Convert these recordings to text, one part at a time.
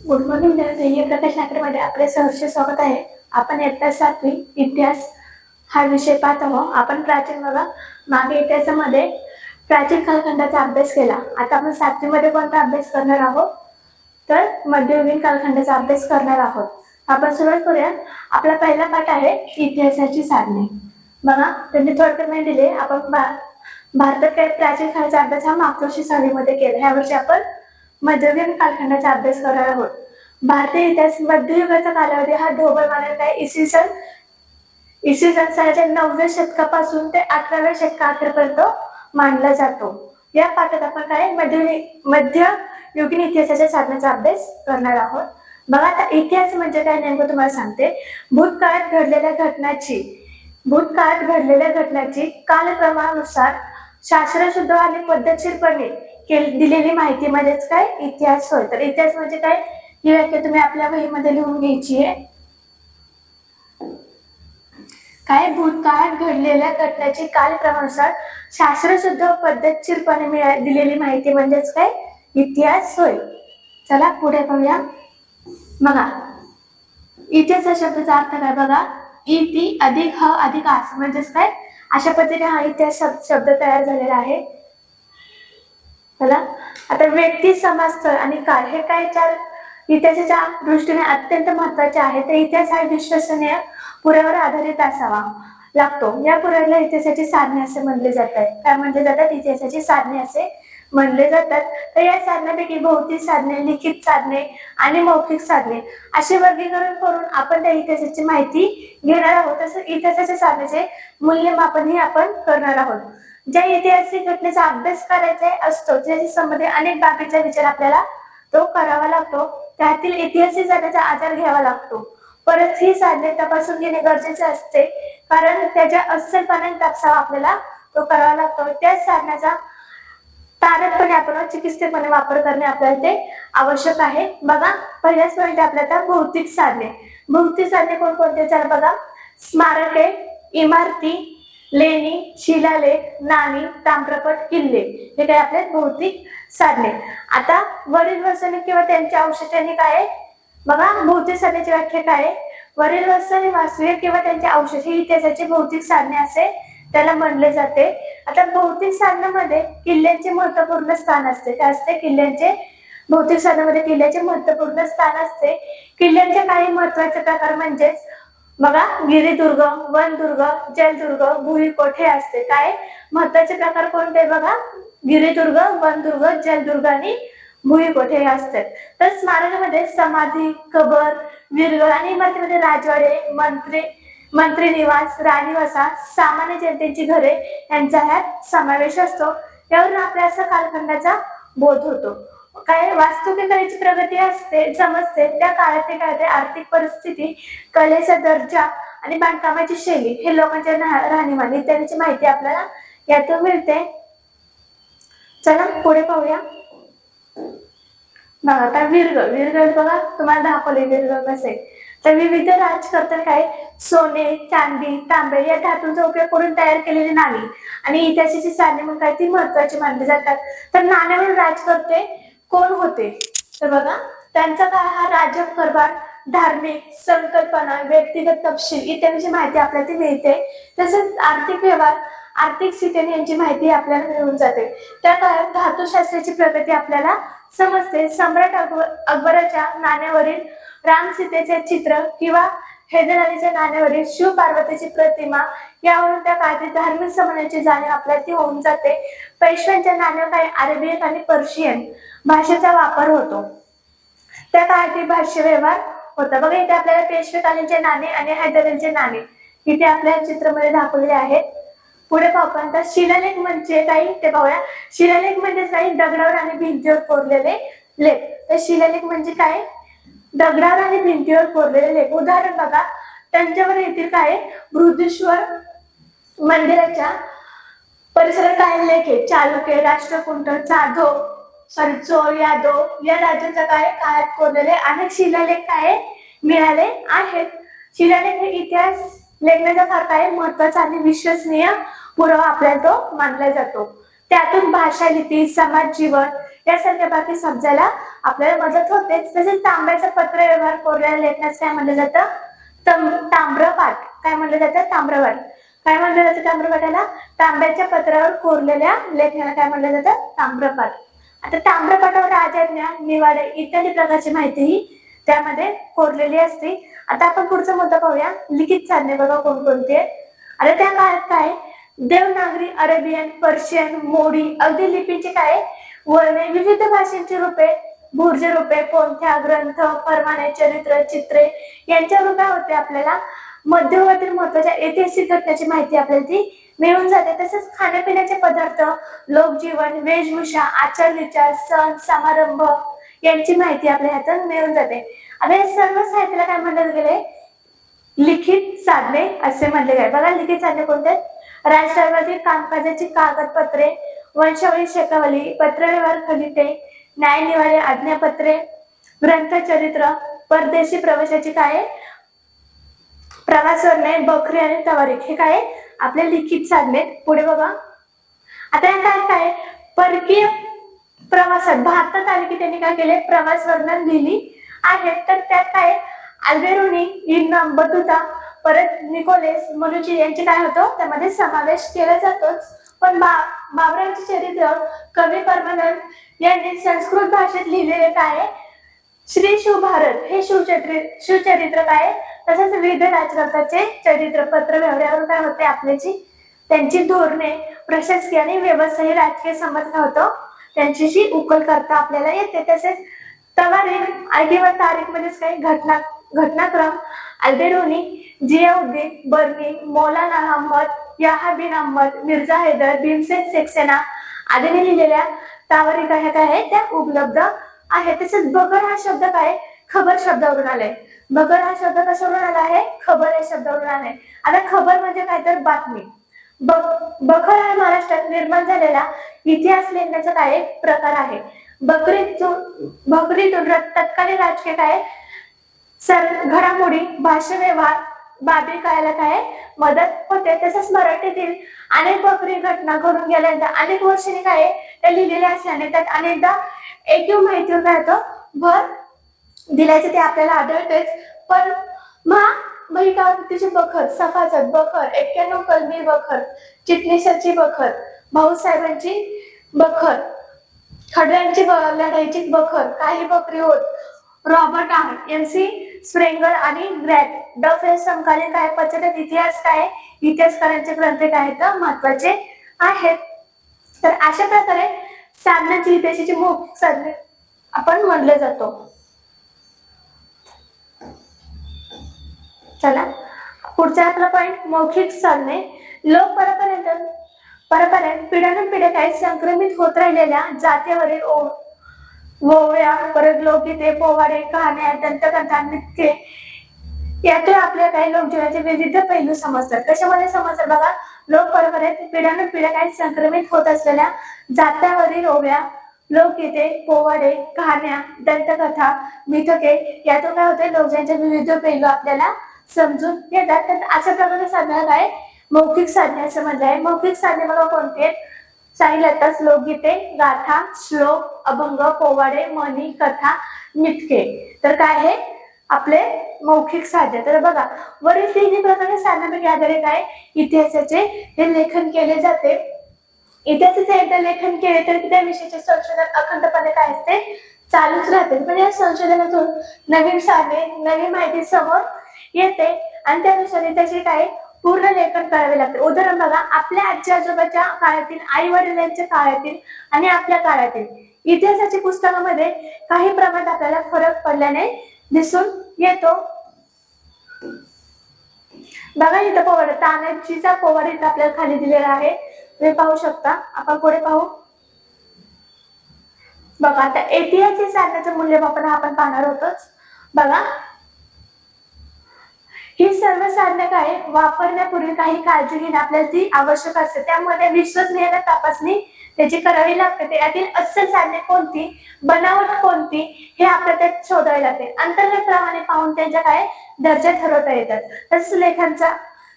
Good morning विद्यार्थी. प्रकाश नागरेमध्ये आपले सहर्ष स्वागत आहे. आपण इयत्ता 7वी इतिहास हा विषय पाहत आहोत. आपण प्राचीन बघा मागे इतिहासामध्ये प्राचीन कालखंडाचा अभ्यास केला. आता आपण 7वी मध्ये कोणता अभ्यास करणार आहोत तर मध्ययुगीन कालखंडाचा अभ्यास करणार आहोत. आपण सुरुवात करूया. आपला पहिला पाठ आहे इतिहासाची साधने. बघा त्यांनी थोडक्यात माहिती दिली. आपण भारतात काही प्राचीन काळाचा अभ्यास हा मागच्या वर्षी 6वी मध्ये केला. ह्या वर्षी आपण मध्ययुगीन कालखंडाचा अभ्यास करणार आहोत. भारतीय इतिहास मध्ययुगाचा कालावधी हा ढोबळ मानत आहे. इसवी सन सालाच्या 9व्या शतकापासून ते 18व्या शतकापर्यंत मानला जातो. या पाठात आपण काय मध्ययुगीन इतिहासाच्या साधनाचा अभ्यास करणार आहोत. बघा आता इतिहास म्हणजे काय नेमकं तुम्हाला सांगते. भूतकाळात घडलेल्या घटनाची कालक्रमानुसार शास्त्रशुद्ध आणि पद्धतशीरपणे दिलेली माहिती म्हणजेच काय इतिहास होय. तर इतिहास म्हणजे काय ही व्याख्या तुम्ही आपल्या वहीमध्ये लिहून घ्यायची आहे. काय भूतकाळात घडलेल्या घटनाची कालक्रमानुसार शास्त्रशुद्ध पद्धतशीरपणे दिलेली माहिती म्हणजेच काय इतिहास होय. चला पुढे पाहूया. बघा इतिहास या शब्दाचा अर्थ काय बघा. इति अधिक ह अधिक आस म्हणजेच काय अशा पद्धतीने हा इतिहास शब्द तयार झालेला आहे. चला आता व्यक्ती, समाज, स्थळ आणि काळ हे काय चार इतिहासाच्या दृष्टीने अत्यंत महत्वाचे आहे. तर इतिहास हा विश्वसनीय पुराव्यावर आधारित असावा लागतो. या पुराव्याला इतिहासाची साधने असे म्हणले जातात. काय म्हणले जातात? इतिहासाची साधने असे म्हणले जातात. तर या साधनांपैकी भौतिक साधने, लिखित साधने आणि मौखिक साधने असे वर्गीकरण करून आपण त्या इतिहासाची माहिती घेणार आहोत. तसं इतिहासाच्या साधनेचे मूल्यमापन ही आपण करणार आहोत. ज्या ऐतिहासिक घटनेचा अभ्यास करायचा असतो त्याच्या संबंधित अनेक बाबींचा विचार आपल्याला तो करावा लागतो. त्यातील ऐतिहासिक साधनाचा आधार घ्यावा लागतो. परत ही साधने तपासून घेणे गरजेचे असते, कारण त्याच्या अस्सलपणाने तपासावा आपल्याला तो करावा लागतो. त्या साधनाचा तारकपणे आपण चिकित्सेपणे वापर करणे आपल्याला ते आवश्यक आहे. बघा पहिल्याच पॉईंट आपल्याला भौतिक साधने. भौतिक साधने कोणकोणते चला बघा. स्मारके, इमारती, लेणी, शिलालेख, नाणी, ताम्रपट, किल्ले हे काय आपले भौतिक साधने. आता वरील वस्तू किंवा त्यांच्या अवशेषांनी काय बघा भौतिक साधनेची व्याख्या काय. वरील वस्तू वास्तविक किंवा त्यांचे अवशेष ही इतिहासाची भौतिक साधने असे त्याला म्हणले जाते. आता भौतिक साधनामध्ये किल्ल्यांचे महत्वपूर्ण स्थान असते. काय असते? किल्ल्यांचे भौतिक साधनामध्ये किल्ल्याचे महत्वपूर्ण स्थान असते. किल्ल्यांचे काही महत्वाचे प्रकार म्हणजेच बघा गिरिदुर्ग, वनदुर्ग, जलदुर्ग, भुईकोट हे असते. काय महत्वाचे प्रकार कोणते बघा. गिरिदुर्ग, वनदुर्ग, जलदुर्ग आणि भुईकोट हे असतात. तर स्मारकामध्ये समाधी, कबर, वीरगळ आणि इमारतीमध्ये राजवाडे, मंत्री निवास, राणीवसा, सामान्य जनतेची घरे यांचा ह्यात समावेश असतो. यावरून आपल्या असा कालखंडाचा बोध होतो. काय वास्तुकलेची प्रगती असते समजते. त्या काळातील काय आर्थिक परिस्थिती, कलेचा दर्जा आणि बांधकामाची शैली हे लोकांच्या राहणीमान इत्यादीची माहिती आपल्याला यातून मिळते. चला पुढे पाहूया. बघा आता वीरगळ बघा तुम्हाला दाखवले वीरगळ कसे. तर विविध राजकर्ते काय सोने, चांदी, तांबे या धातूंचा उपयोग करून तयार केलेली नाणी आणि इतिहासाची साधने म्हणून काय ती महत्वाची मानली जातात. तर नाण्यावरून राजकर्ते कोण होते तर बघा त्यांचा काळ हा राजकारभार, धार्मिक संकल्पना, व्यक्तिगत तपशील इत्यादीची माहिती आपल्याला ती मिळते. तसेच आर्थिक व्यवहार, आर्थिक स्थिती यांची माहिती आपल्याला मिळून जाते. त्या काळात धातुशास्त्राची प्रगती आपल्याला समजते. सम्राट अकबराच्या नाण्यावरील राम सीतेचे चित्र किंवा हैदर अलीच्या नाण्यावरील शिव पार्वतीची प्रतिमा यावरून त्या काळातील धार्मिक समन्वयाची जाणीव आपल्याला ती होऊन जाते. पेशव्यांच्या नाण्यावर काही अरेबियन आणि पर्शियन भाषेचा वापर होतो. त्या काळातील भाष्य व्यवहार होता. बघा इथे आपल्याला पेशवेकालीनचे नाणे आणि हैदर अलीचे नाणे इथे आपल्या चित्रामध्ये दाखवलेले आहेत. पुढे पाहू. तर शिलालेख म्हणजे काही ते पाहूया. शिलालेख म्हणजे काही दगडावर आणि भिंतीवर कोरलेले लेख. तर शिलालेख म्हणजे काय दगडावर आणि भिंतीवर कोरलेले लेख. उदाहरण बघा त्यांच्यावर येथील काय बृहदीश्वर मंदिराच्या परिसरात काय लेख आहे. चालुक्य, राष्ट्रकूट, चोळ, यादव या राज्यांचा काय काळात कोरलेले अनेक शिलालेख काय मिळाले आहेत. शिलालेख हे इतिहास लेखनाचा फार काय महत्वाचा आणि विश्वसनीय पुरावा आपल्याला तो मानला जातो. त्यातून भाषा लिपी समाज जीवन यासारख्या बाबी समजायला आपल्याला मदत होते. तसेच तांब्याचा पत्र व्यवहार कोरलेल्या लेखनास काय म्हणलं जातं? ताम्रपाठ. काय म्हणलं जातं? ताम्रपाठ. काय म्हणलं जातं ताम्रपाठाला? तांब्याच्या पत्रावर कोरलेल्या लेखनाला काय म्हणलं जातं? ताम्रपाठ. आता ताम्रपाठावर राजज्ञा निवाडे इत्यादी प्रकारची माहितीही त्यामध्ये कोरलेली असते. आता आपण पुढचा मुद्दा पाहूया. लिखित साधने बघा कोणकोणती आहेत. आता त्या काळात काय देवनागरी, अरेबियन, पर्शियन, मोडी अगदी लिपीचे काय वर्णे, विविध भाषांची रूपे, भूर्ज रूपे, पोंथ्या, ग्रंथ, परमाने, चरित्र, चित्रे यांच्या रूपे होते. आपल्याला मध्यवर्ती महत्वाच्या ऐतिहासिक घटनेची माहिती आपल्याला ती मिळून जाते. तसेच खाण्यापिण्याचे पदार्थ, लोकजीवन, वेशभूषा, आचार विचार, सण समारंभ यांची माहिती आपल्या हातात मिळून जाते. आता या सर्व साहित्याला काय म्हणलं गेले? लिखित साधने असे म्हणले गेले. बघा लिखित साधने कोणते? राजकारणातील कामकाजाची कागदपत्रे, वंशावळी, शकावली, पत्रव्यवहार, फलिते, न्याय निवाडे, आज्ञापत्रे, ग्रंथ, चरित्र, परदेशी प्रवासाची काय प्रवास वर्णने, बखरी आणि तवारीख हे काय आपले लिखित साधने. पुढे बघा. आता काय काय परकीय प्रवासात भारतात आले की त्यांनी काय केले? प्रवास वर्णन लिहिली आहे. तर त्यात काय अल्बेरुनी, इब्न बतुता, परत निकोलेस मनुची यांचे काय होतं त्यामध्ये समावेश केला जातोच. पण बाबरांचे चरित्र कवी परमानंद यांनी संस्कृत भाषेत लिहिलेले काय श्री शिवभारत हे शिवचरित्र काय तसेच विविध राजकारणाचे चरित्र पत्र व्यवहारावर काय होते आपल्याची त्यांची धोरणे, प्रशासकीय आणि व्यवसायिक राजकीय संबंध काय होतं त्यांच्याशी उकल करता आपल्याला येते. तसेच तवारीख किंवा तारीख म्हणजेच काही घटनाक्रम अल्बेरुनी, जियाउद्दीन, बर्नी, मौलाना अहमद, याहा बिन अहमद, मिर्झा हैदर, भीमसेन सक्सेना आदींनी लिहिलेल्या तावारीख ह्या काय आहे त्या उपलब्ध आहे. तसेच बगर हा शब्द काय खबर शब्दावरून आलाय. बगर हा शब्द कशावरून आला आहे? खबर या शब्दावरून आलाय. आता खबर म्हणजे काय तर बातमी. बखर हा महाराष्ट्रात निर्माण झालेला इतिहास लिहिण्याचा काय प्रकार आहे. बकरीतून तत्कालीन राजकीय काय घडामोडी, भाषा व्यवहार बाबी कळायला काय मदत होते. तसंच मराठीतील अनेक बकरी घटना घडून गेल्यानंतर अनेक वर्षांनी काय त्या लिहिलेल्या असल्याने त्यात अनेकदा एकूण माहितीवर काय होतं भर दिल्याचे ते आपल्याला आढळतेच. पण महामहिकावतीची बखर, सफाचत बखर, 91 कलमी बखर, चिटणीसाची बखर, भाऊसाहेबांची बखर, खड्यांची लढाईची बखर, काही बकरी होत, रॉबर्ट आर, MC स्प्रेंगर आणि ग्रॅट डफ हे समकालीन काय पद्धत इतिहास काय इतिहासकारांचे ग्रंथ काय तर महत्वाचे आहेत. तर अशा प्रकारे साधनाची इतिहासाची मौखिक साधने आपण म्हणले जातो. चला पुढचा आपला पॉइंट मौखिक साधने. लोक परंपरेत पिढ्यानपिढ्या काही संक्रमित होत राहिलेल्या जातीवरील ओव्या, परत लोकगीते, पोवाडे, कहाण्या, दंतकथा, नृत्ये यातून आपल्या काही लोकजीवनाचे विविध पैलू समजतात. कशामध्ये समजतात बघा. लोक परंपरेत पिढ्यानपिढ्या काही संक्रमित होत असलेल्या जात्यावरील ओव्या, लोकगीते, पोवाडे, कहाण्या, दंतकथा, मिथके यातून काय होते लोकजीवनाचे विविध पैलू आपल्याला समजून येतात. तर अशा प्रकारचे साधना काय मौखिक साधने असं म्हटलं आहे. मौखिक साधने बघा कोणते आहेत सांगितलं लोकगीते, गाथा, श्लोक, अभंग, पोवाडे, म्हणी, कथा, मिथके. तर काय आहे आपले मौखिक साधने. तर बघा वरील तिन्ही प्रकारच्या साधनांपैकी आधारे काय इतिहासाचे हे लेखन केले जाते. इतिहासाचे एकदा लेखन केले तर त्या विषयाचे संशोधन अखंडपणे काय असते चालूच राहते. पण या संशोधनातून नवीन साधने, नवीन माहिती समोर येते आणि त्यानुसार त्याचे काय पूर्ण लेखन करावे लागते. उदाहरण बघा आपल्या आजी आजोबाच्या काळातील, आई वडिलांच्या काळातील आणि आपल्या काळातील इतिहासाच्या पुस्तकामध्ये काही प्रमाणात आपल्याला फरक पडल्याने दिसून येतो. बघा इथं पोवाडा तानाजीचा पोवाडा इथं आपल्याला खाली दिलेला आहे तुम्ही पाहू शकता. आपण पुढे पाहू. बघा आता ऐतिहासिक साधनाचं मूल्यमापन आपण पाहणार होतोच. बघा ही सर्व साधने काय वापरण्यापूर्वी काही काळजी घेणे आपल्याला ती आवश्यक असते. त्यामध्ये विश्वसनीयता तपासणी त्याची करावी लागते. त्यातील अस्सल साधने कोणती, बनावट कोणती हे आपल्याला त्यात शोधावे लागते. अंतर्गत प्रमाणे पाहून त्यांच्या काय दर्जा ठरवता येतात. तसेच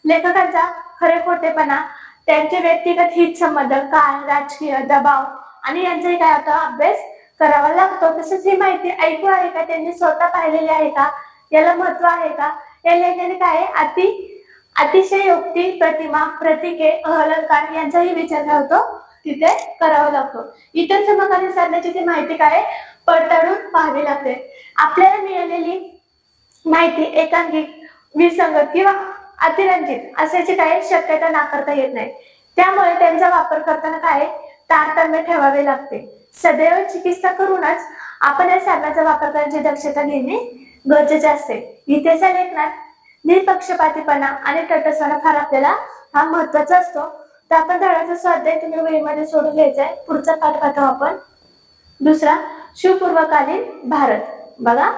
लेखकांचा खरे खोटेपणा त्यांचे व्यक्तिगत हित संबंध, काळ, राजकीय दबाव आणि यांचाही काय होता अभ्यास करावा लागतो. तसेच ही माहिती ऐकू आहे का, त्यांनी स्वतः पाहिलेली आहे का, याला महत्व आहे का, या लेखनाने काय अतिशयोक्ती, प्रतिमा, प्रतीके, अलंकार यांचाही विचार काय होतो तिथे करावा लागतो. इतर समकालीन साधनाची ती माहिती काय पडताळून पाहावी लागते. आपल्याला मिळालेली माहिती एकांकिक, विसंगत किंवा अतिरंजित असण्याची काही शक्यता नाकारता येत नाही. त्यामुळे त्यांचा वापर करताना काय तारतम्य ठेवावे लागते. सदैव चिकित्सा करूनच आपण या साधनाचा वापर करण्याची दक्षता घेणे गरजेचे असते. इतिहास लेखनात निपक्षपातीपणा आणि तटस्थपणा फार आपल्याला हा महत्वाचा असतो. तर आपण धड्याचा स्वाध्याय तुम्ही वहीमध्ये सोडून घ्यायचा आहे. पुढचा पाठ पाहतो आपण. दुसरा शिवपूर्वकालीन भारत. बघा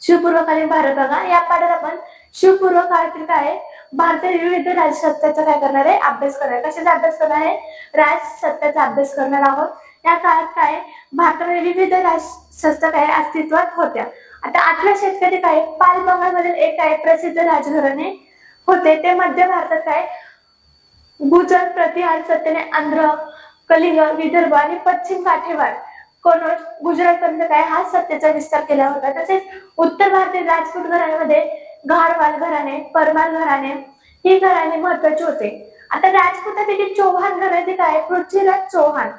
शिवपूर्वकालीन भारत बघा, या पाठात आपण शिवपूर्व काळातील काय भारतातील विविध राजसत्ताचा काय करणार आहे अभ्यास करणार आहे. कशाचा अभ्यास करणार आहे? राजसत्ताचा अभ्यास करणार आहोत. या काळात काय भारतामध्ये विविध राजसत्ता काय अस्तित्वात होत्या. आता 8व्या शतकात काय पाल बंगालमधील एक काय प्रसिद्ध राजघराणे होते. ते मध्य भारतात काय गुजर, प्रतिहार, सत्तेने आंध्र, कलिंग, विदर्भ आणि पश्चिम काठेवाड, कनौज, गुजरात पर्यंत काय हा सत्तेचा विस्तार केला होता. तसेच उत्तर भारतीय राजपूत घराण्यामध्ये घारवाल घराणे, परमार घराणे ही घराणे महत्वाची होते. आता राजपुतापैकी चौहान घराण्याचे काय पृथ्वीराज चौहान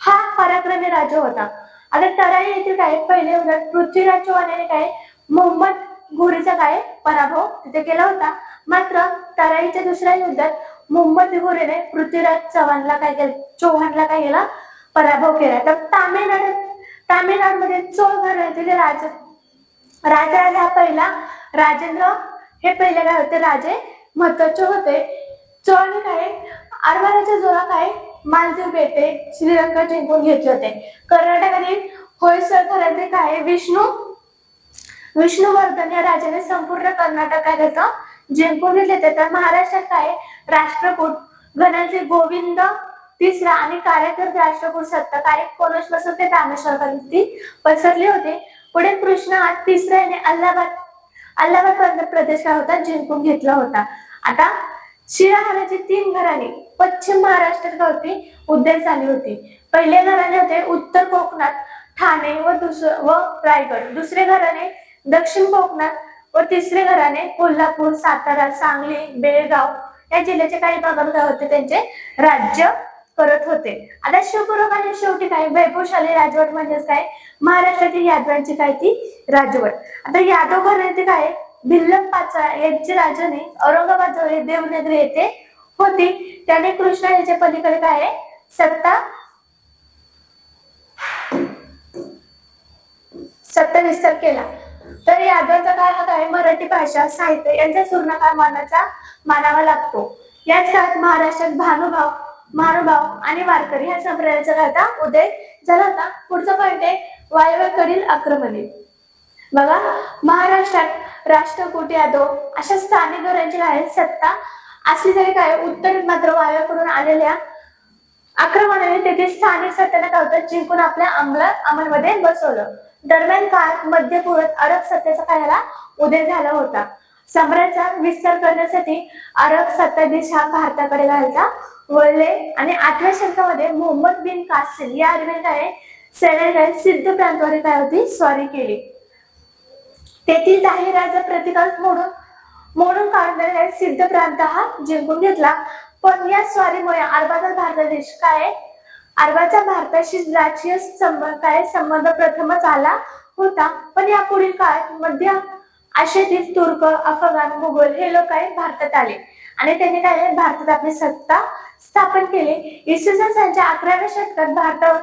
हा पराक्रमी राजा होता. आता तराई येथील काय पहिले उदाहरण पृथ्वीराज चौहान याने काय मोहम्मद घोरीचा काय पराभव तिथे केला होता. मात्र तराईच्या दुसऱ्या युद्धात मोहम्मद घोरीने पृथ्वीराज चौहानला काय केलं पराभव केला. तर तामिळनाडूमध्ये चोळ घराण्यातील राजा हा पहिला राजेंद्र हे पहिले काय होते राजे महत्वाचे होते. चोळने काय आरमाराच्या जोरा काय मालदीव बेटे, श्रीलंका जिंकून घेतले होते. कर्नाटकातील होयसळ घराण्यातील काय विष्णुवर्धन या राजाने संपूर्ण कर्नाटक काय घेतलं जिंकून घेतले. तर महाराष्ट्रात काय राष्ट्रकूट घराण्याचे गोविंद तिसरा आणि कार्यकर्ते राष्ट्रकूट सत्ता काय कोणच पासून ते रामेश्वरपर्यंत पसरली होती. पुढे कृष्णा हा तिसरा याने अल्हाबाद प्रदेश काय होता जिंकून घेतला होता. आता शिराहाराची 3 घराणे पश्चिम महाराष्ट्रात काय होती उदय झाली होती. पहिले घराणे होते उत्तर कोकणात ठाणे व रायगड, दुसरे घराणे दक्षिण कोकणात व तिसरे घराणे कोल्हापूर, सातारा, सांगली, बेळगाव या जिल्ह्याचे काही भागात काय होते त्यांचे राज्य करत होते. आता शिवपूर्वकालीन शेवटी काय वैभवशाली राजवट म्हणजेच काय महाराष्ट्रातील यादवांची काय ती राजवट. आता यादव घराण्याचे काय भिल्लम पाचा यांची राजधानी औरंगाबाद जवळ देवनगरी येथे होती. त्याने कृष्णा याच्या पलीकडे काय सत्ता विस्तार केला. तर यादवांचा काळ हा काय मराठी भाषा साहित्य यांचा सुवर्णकाळ मानावा लागतो. याच काळात महाराष्ट्रात महानुभाव आणि वारकरी ह्या संप्रदायाचा काय उदय झाला होता. पुढचा पॉइंट आहे वायव्येकडील आक्रमणे. बघा महाराष्ट्रात राष्ट्रकूट यादव अशा स्थानिक घरांची काय सत्ता असली तरी काय उत्तर मात्र वायव्येकडून आलेल्या आक्रमणाने तेथील स्थानिक सत्तेला काय होतं जिंकून आपल्या अंमलमध्ये बसवलं. दरम्यान काळात मध्य पूर्वेत अरब सत्तेचा काय उदय झाला होता. साम्राज्याचा विस्तार करण्यासाठी अरब सत्ताधीश हा भारताकडे घालता वळले आणि 8व्या शतकामध्ये मोहम्मद बिन कासिम या अरबी काय सैन्याने सिद्ध प्रांतावर काय होती स्वारी केली. तेथील दाही राजा प्रतिकार मोडून काढणारे सिद्ध प्रांत हा जिंकून घेतला. पण या स्वारीमुळे अरबाचा भारताशी राजकीय संबंध प्रथमच आला होता. पण या पुढील काळात मध्य आशियातील तुर्क, अफगाण, मुघल हे लोक काय भारतात आले आणि त्यांनी काय भारतात आपली सत्ता स्थापन केली. इसवी सन 11व्या शतकात भारतावर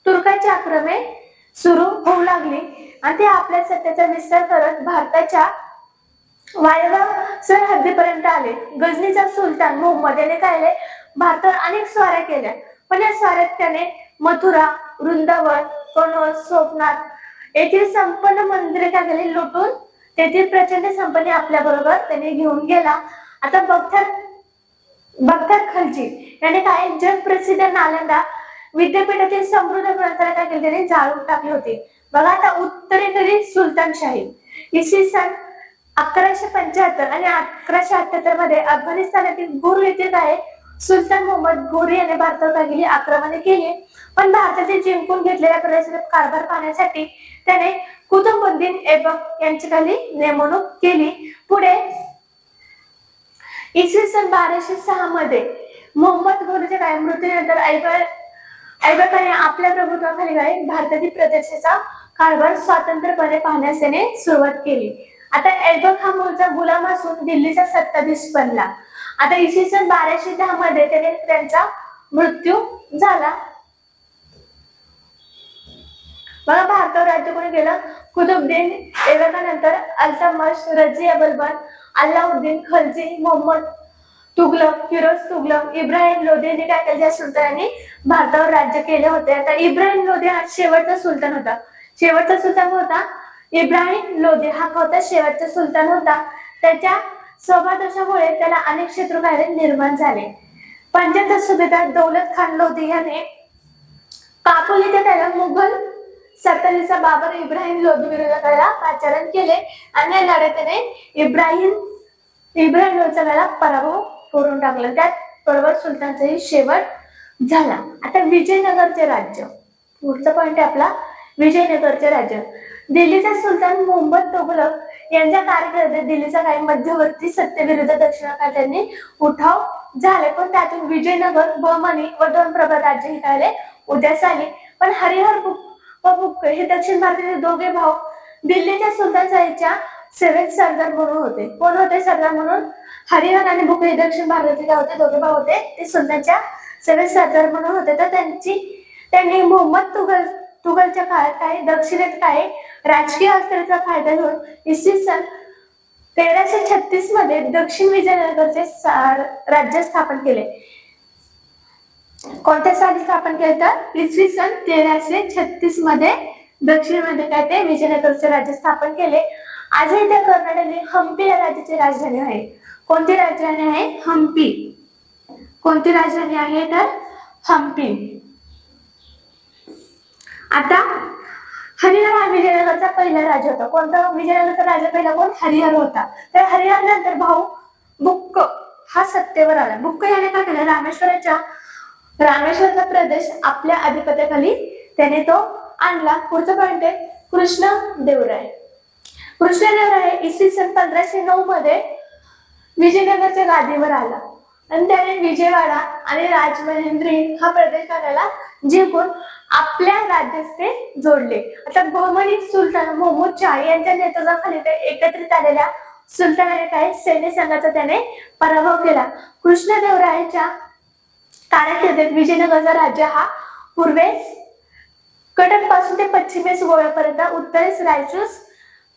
तुर्कांची आक्रमणे सुरू होऊ लागली आणि ते आपल्या सत्तेचा विस्तार करत भारताच्या वायव्य सरहद्दीपर्यंत आले. गजनीचा सुलतान मोहम्मद याने काय भारतावर अनेक स्वाऱ्या केल्या. पण या स्वाऱ्यात त्याने मथुरा, वृंदावन, कनौज, सोमनाथ येथील संपन्न मंदिरे काय केली लुटून तेथील प्रचंड संपत्ती आपल्या बरोबर त्याने घेऊन गेला. आता बगदाद खलजी याने काय जगप्रसिद्ध नालंदा विद्यापीठातील समृद्ध ग्रंथालय काय केले त्याने जाळून टाकली होती. बघा आता उत्तरेकडील सुलतानशाही इसवी सन 1175 आणि 1178 मध्ये अफगाणिस्तानातील गुरु येथील काय सुलतान मोहम्मद घोरी याने भारतावर काय केली, आक्रमणे केली. पण भारतातील जिंकून घेतलेल्या प्रदेशात कारभार पाहण्यासाठी त्याने कुतुबुद्दीन ऐबक यांची खाली नेमणूक केली. पुढे इसवी सन 1206 मध्ये मोहम्मद घोरीच्या काय मृत्यूनंतर ऐबकाने आपल्या प्रभुत्वाखाली काय भारतातील प्रदेशाचा कारभार स्वतंत्रपणे पाहण्यास त्याने सुरुवात केली. आता ऐबक हा मूळचा गुलाम असून दिल्लीचा सत्ताधीश बनला. आता इसवी सन 1210 मध्ये त्यांचा मृत्यू झाला. बघा भारतावर राज्य कोणी केलं, कुतुबुद्दीन ऐबकानंतर अल्तमश, रझिया बलबन, अल्लाउद्दीन खलजी, मोहम्मद तुगलक, फिरोज तुगलक, इब्राहिम लोधी यांनी काय केलं, या सुलतानांनी भारतावर राज्य केले होते. आता इब्राहिम लोधी हा शेवटचा सुलतान होता. शेवटचा सुलतान होता इब्राहिम लोधी, हा होता शेवटचा सुलतान होता. त्याच्या स्वभावदोषामुळे त्याला अनेक शत्रुकार्य निर्माण झाले. पंजाबचा सुभेदार दौलत खान लोधी याने काबूल येथे त्याला मुघल सत्ताधीशा बाबर इब्राहिम लोधी विरोधात पाचारण केले आणि या लढ्यात त्याने इब्राहिम लोधीचा पराभव करून टाकला. त्यात बरोबर सुलतानचाही शेवट झाला. आता विजयनगरचे राज्य, पुढचा पॉइंट आहे आपला विजयनगरचे राज्य. दिल्लीचा सुलतान मोहम्मद तुगलक यांच्या कारकिर्दीत दिल्लीचा काही मध्यवर्ती सत्तेविरुद्ध दक्षिणेकडे त्यांनी उठाव झाले. पण त्यातून विजयनगर, बहमनी व दोन प्रबळ राज्य ही काय उदयास आली. पण हरिहर व बुक्क हे दक्षिण भारतातील दोघे भाऊ दिल्लीच्या सुलतानशाहीच्या सेवेत सरदार म्हणून होते. कोण होते सरदार म्हणून? हरिहर आणि बुक्क हे दक्षिण भारतातील काय होते, दोघे भाऊ होते. ते सुलतानच्या सेवेत सरदार म्हणून होते. तर त्यांनी मोहम्मद तुगलच्या काळात काही दक्षिणेत काही राजकीय अस्थिरतेचा फायदा घेऊन इसवी सन 1336 मध्ये दक्षिण विजयनगरचे राज्य स्थापन केले. कोणत्या साली स्थापन केले? तर इसवी सन 1336 मध्ये दक्षिणमध्ये काय ते विजयनगरचे राज्य स्थापन केले. आजही त्या कर्नाटकने हम्पी या राज्याची राजधानी आहे. कोणती राजधानी आहे? हम्पी. कोणती राजधानी आहे? तर हम्पी. आता हरिहर हा विजयनगरचा पहिला राजा होता. कोणता विजयनगरचा राजा पहिला? कोण? हरिहर होता. तर हरिहर नंतर भाऊ बुक्क हा सत्तेवर आला. बुक्क याने काय केलं, रामेश्वरचा प्रदेश आपल्या अधिपत्याखाली त्याने तो आणला. पुढचा पॉइंट आहे कृष्णदेवराय. कृष्णदेवराय इसवी सन 1509 मध्ये विजयनगरच्या गादीवर आला आणि त्याने विजयवाडा आणि राजमहेंद्री हा प्रदेश करायला जिंकून आपल्या राज्यास ते जोडले. आता बहमनी सुलतान महमूद शाह यांच्या नेतृत्वाखाली ते एकत्रित आलेल्या सुलतानाने काय सैन्य संघाचा त्याने पराभव केला. कृष्णदेवरायाच्या कारकिर्दीत विजयनगरचा राज्य हा पूर्वेस कटक पासून ते पश्चिमेस गोव्यापर्यंत, उत्तरेस रायचूर,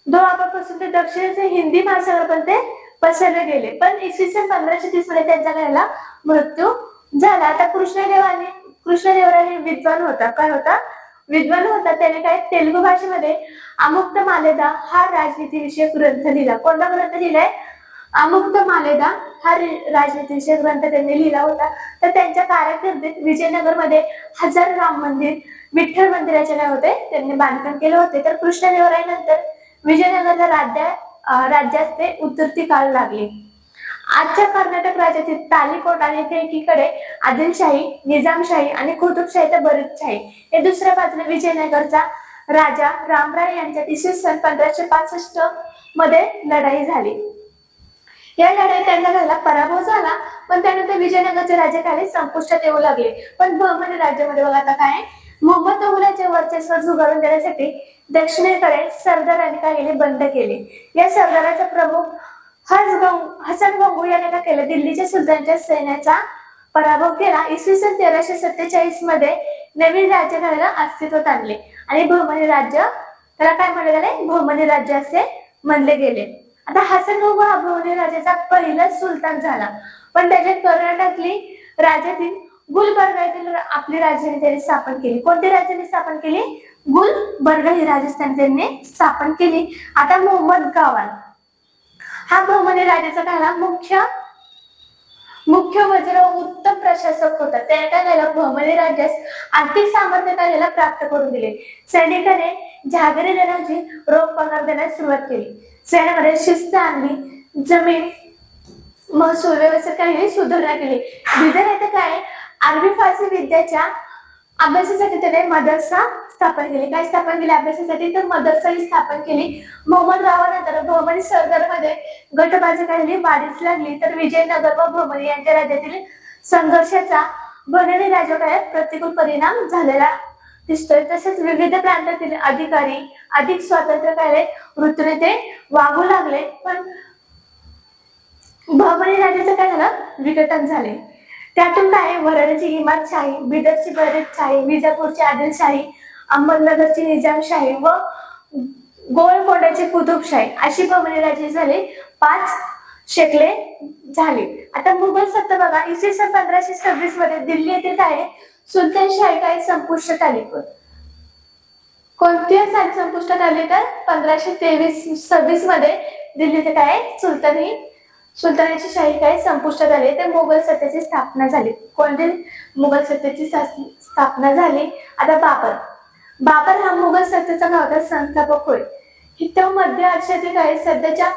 दोआबापासून ते दक्षिणेस हिंदी महासागरापर्यंत पसरले गेले. पण इसवी सन 1530 मध्ये त्यांच्या घराला मृत्यू झाला. आता कृष्णदेवराय हे विद्वान होता. काय होता? विद्वान होता. त्याने काय तेलुगू भाषेमध्ये अमुक्त मालेदा हा राजनीती विषयक ग्रंथ लिहिला. कोणता ग्रंथ लिहिलाय? अमुक्त मालेदा हा राजनीती विषयक ग्रंथ त्यांनी लिहिला होता. तर त्यांच्या कारकिर्दीत विजयनगर मध्ये 1000 राम मंदिर, विठ्ठल मंदिराचे काय होते त्यांनी बांधकाम केले होते. तर कृष्णदेवराय नंतर विजयनगरच्या राज्यात ते उतरती काळ लागली. आजच्या कर्नाटक राज्यातील तालिकोट आणि एकीकडे आदिलशाही, निजामशाही आणि कुतुबशाही तर बरीचशाही. हे दुसऱ्या बाजूला विजयनगरचा राजा रामराय यांच्यात इसवी सन 1565 मध्ये लढाई झाली. या लढाईत त्यांच्या घराला पराभव झाला. पण त्यानंतर विजयनगरचे राज्य काही संपुष्टात येऊ लागले. पण बहमनी राज्यामध्ये बघा आता काय, मोहम्मद तुगलकाचे वर्चस्व झुगारून देण्यासाठी दक्षिणेकडे सरदारांनी काय केले, बंद केले. या सरदाराचा प्रमुख हसन गंगू याने काय केलं, दिल्लीच्या सुलतानच्या सैन्याचा पराभव केला. इसवी सन 1347 मध्ये नवीन राज्य घराला अस्तित्वात आणले आणि बहमनी राज्य, त्याला काय म्हणले गेले, बहमनी राज्य असे म्हणले गेले. आता हसन गंगू हा बहमनी राज्याचा पहिला सुलतान झाला. पण त्याच्या कर्नाटकली राज्यातील गुलबर्गा येथील आपली राजधानी त्यांनी स्थापन केली. कोणती राजधानी स्थापन केली? गुलबर्गा ही राजधानी त्यांनी स्थापन केली. आता मोहम्मद गावान हा बहमनी राज्याचा काय मुख्य वजीर व उत्तम प्रशासक होता. त्याने काय केलं, बहमनी राज्यास आर्थिक सामर्थ्य कार्याला प्राप्त करून दिले. सैनिकाने जहागिरी देण्याची रोख पगार देण्यास सुरुवात केली. सैन्यामध्ये शिस्त आणली. जमीन महसूल व्यवस्थेत काही सुधारणा केली. बिदर येथे काय अरबी फारसी विद्याच्या अभ्यासासाठी त्याने मदरसा स्थापन केली. काय स्थापन केली अभ्यासासाठी? तर मदरसा ही स्थापन केली. मोहम्मद गावानंतर बहमनी सरदारमध्ये गटबाजी काही वाढीस लागली, तर विजयनगर व बहमनी यांच्या राज्यातील संघर्षाचा बहमनी राजवट प्रतिकूल परिणाम झालेला दिसतोय. तसेच विविध प्रांतातील अधिकारी अधिक स्वातंत्र्य काय वृत्तीने ते वागू लागले. पण बहमनी राज्याचं काय झालं? विघटन झाले. त्यातून काय वराडाची इमादशाही, बिदरची बरेदशाही, विजापूरची आदिलशाही, अहमदनगरची निजामशाही व गोलकोंडाची कुतुबशाही अशी बहमनी राज्य झाले. 5 शेकले झाले. आता मुघल सत्ता बघा, इसवी सन 1526 मध्ये दिल्ली येथील काय सुलतानशाही काय संपुष्टात आली. कोणत्या साली संपुष्टात आली? तर 1526 मध्ये दिल्लीत काय सुलतानाची शाही काय संपुष्टात आली. तर मुघल सत्तेची स्थापना झाली. कोणती मुघल सत्तेची स्थापना झाली? आता बाबर हा मुघल सत्तेचा गावचा संस्थापक होय. तो मध्य आशियातील काय सध्याच्या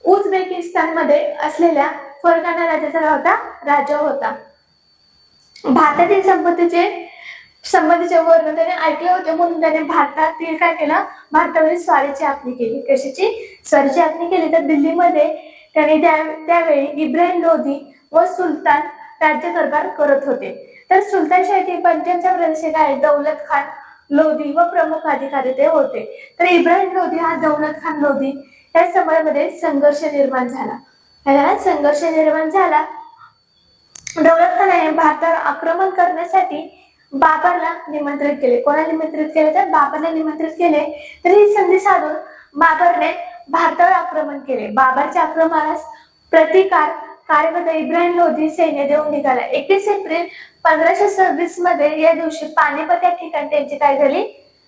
उझबेकिस्तान मध्ये असलेल्या फरगाना राज्याचा गावचा राजा होता. भारतातील संपत्तीचे वर्णन त्याने ऐकले होते, म्हणून त्याने भारतातील काय केलं? भारतावरील स्वारीची आखणी केली. कशाची स्वारीची आखणी केली? तर दिल्लीमध्ये त्याने त्यावेळी इब्राहिम लोधी व सुलतान राज्यकारभार करत होते. तर सुलतानशाहीतील पंचांचा प्रदेश काय दौलत खान लोधी व प्रमुख अधिकारी ते होते. तर इब्राहिम लोधी हा दौलत खान लोधी या समाजामध्ये संघर्ष निर्माण झाला. संघर्ष निर्माण झाला. दौलत खानाने भारतावर आक्रमण करण्यासाठी बाबरला निमंत्रित केले. कोणाला निमंत्रित केले? तर बाबरला निमंत्रित केले. तर ही संधी साधून बाबरने भारतावर आक्रमण केले. बाबरच्या आक्रमणास प्रतिकार कार्यकर्ता इब्राहिम लोधी सैन्य देऊन निघाला. 21 एप्रिल 1526 मध्ये या दिवशी पानिपत या ठिकाणी त्यांची काय झाली?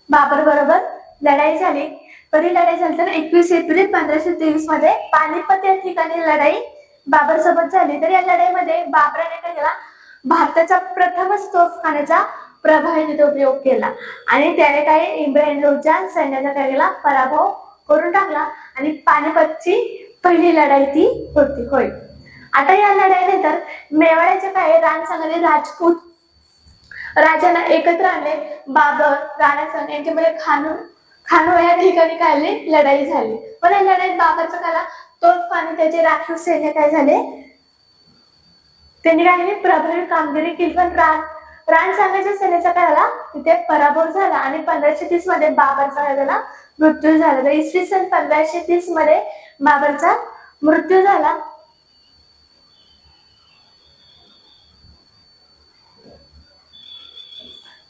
बाबर बरोबर लढाई झाली. कधी लढाई झाली? तर 21 एप्रिल 1523 मध्ये पानिपत या ठिकाणी लढाई बाबर सोबत झाली. तर या लढाईमध्ये बाबराने काय केला? भारताचा प्रथमच तोफखान्याचा प्रभावी उपयोग केला आणि त्याने काय इब्राहिम लोधीच्या सैन्याचा काय केला? पराभव करून टाकला आणि पानिपतची पहिली लढाई ती होती. होय. आता या लढाईनंतर मेवाड्याचे काय रणसंगाने राजपूत राजांना एकत्र आणले. बाबर राणा यांच्यामध्ये खानो या ठिकाणी काय लढाई झाली. पण या लढाईत बाबरचा काला तोफखाने त्याचे राखीव सैन्य काय झाले? त्यांनी काय प्रभावी कामगिरी केली. पण रणसंगाच्या सैन्याचा काय झाला? तिथे पराभव झाला आणि 1530 मध्ये बाबरचा काय झाला? मृत्यू झाला. तर इसवी सन 1530 मध्ये बाबरचा मृत्यू झाला.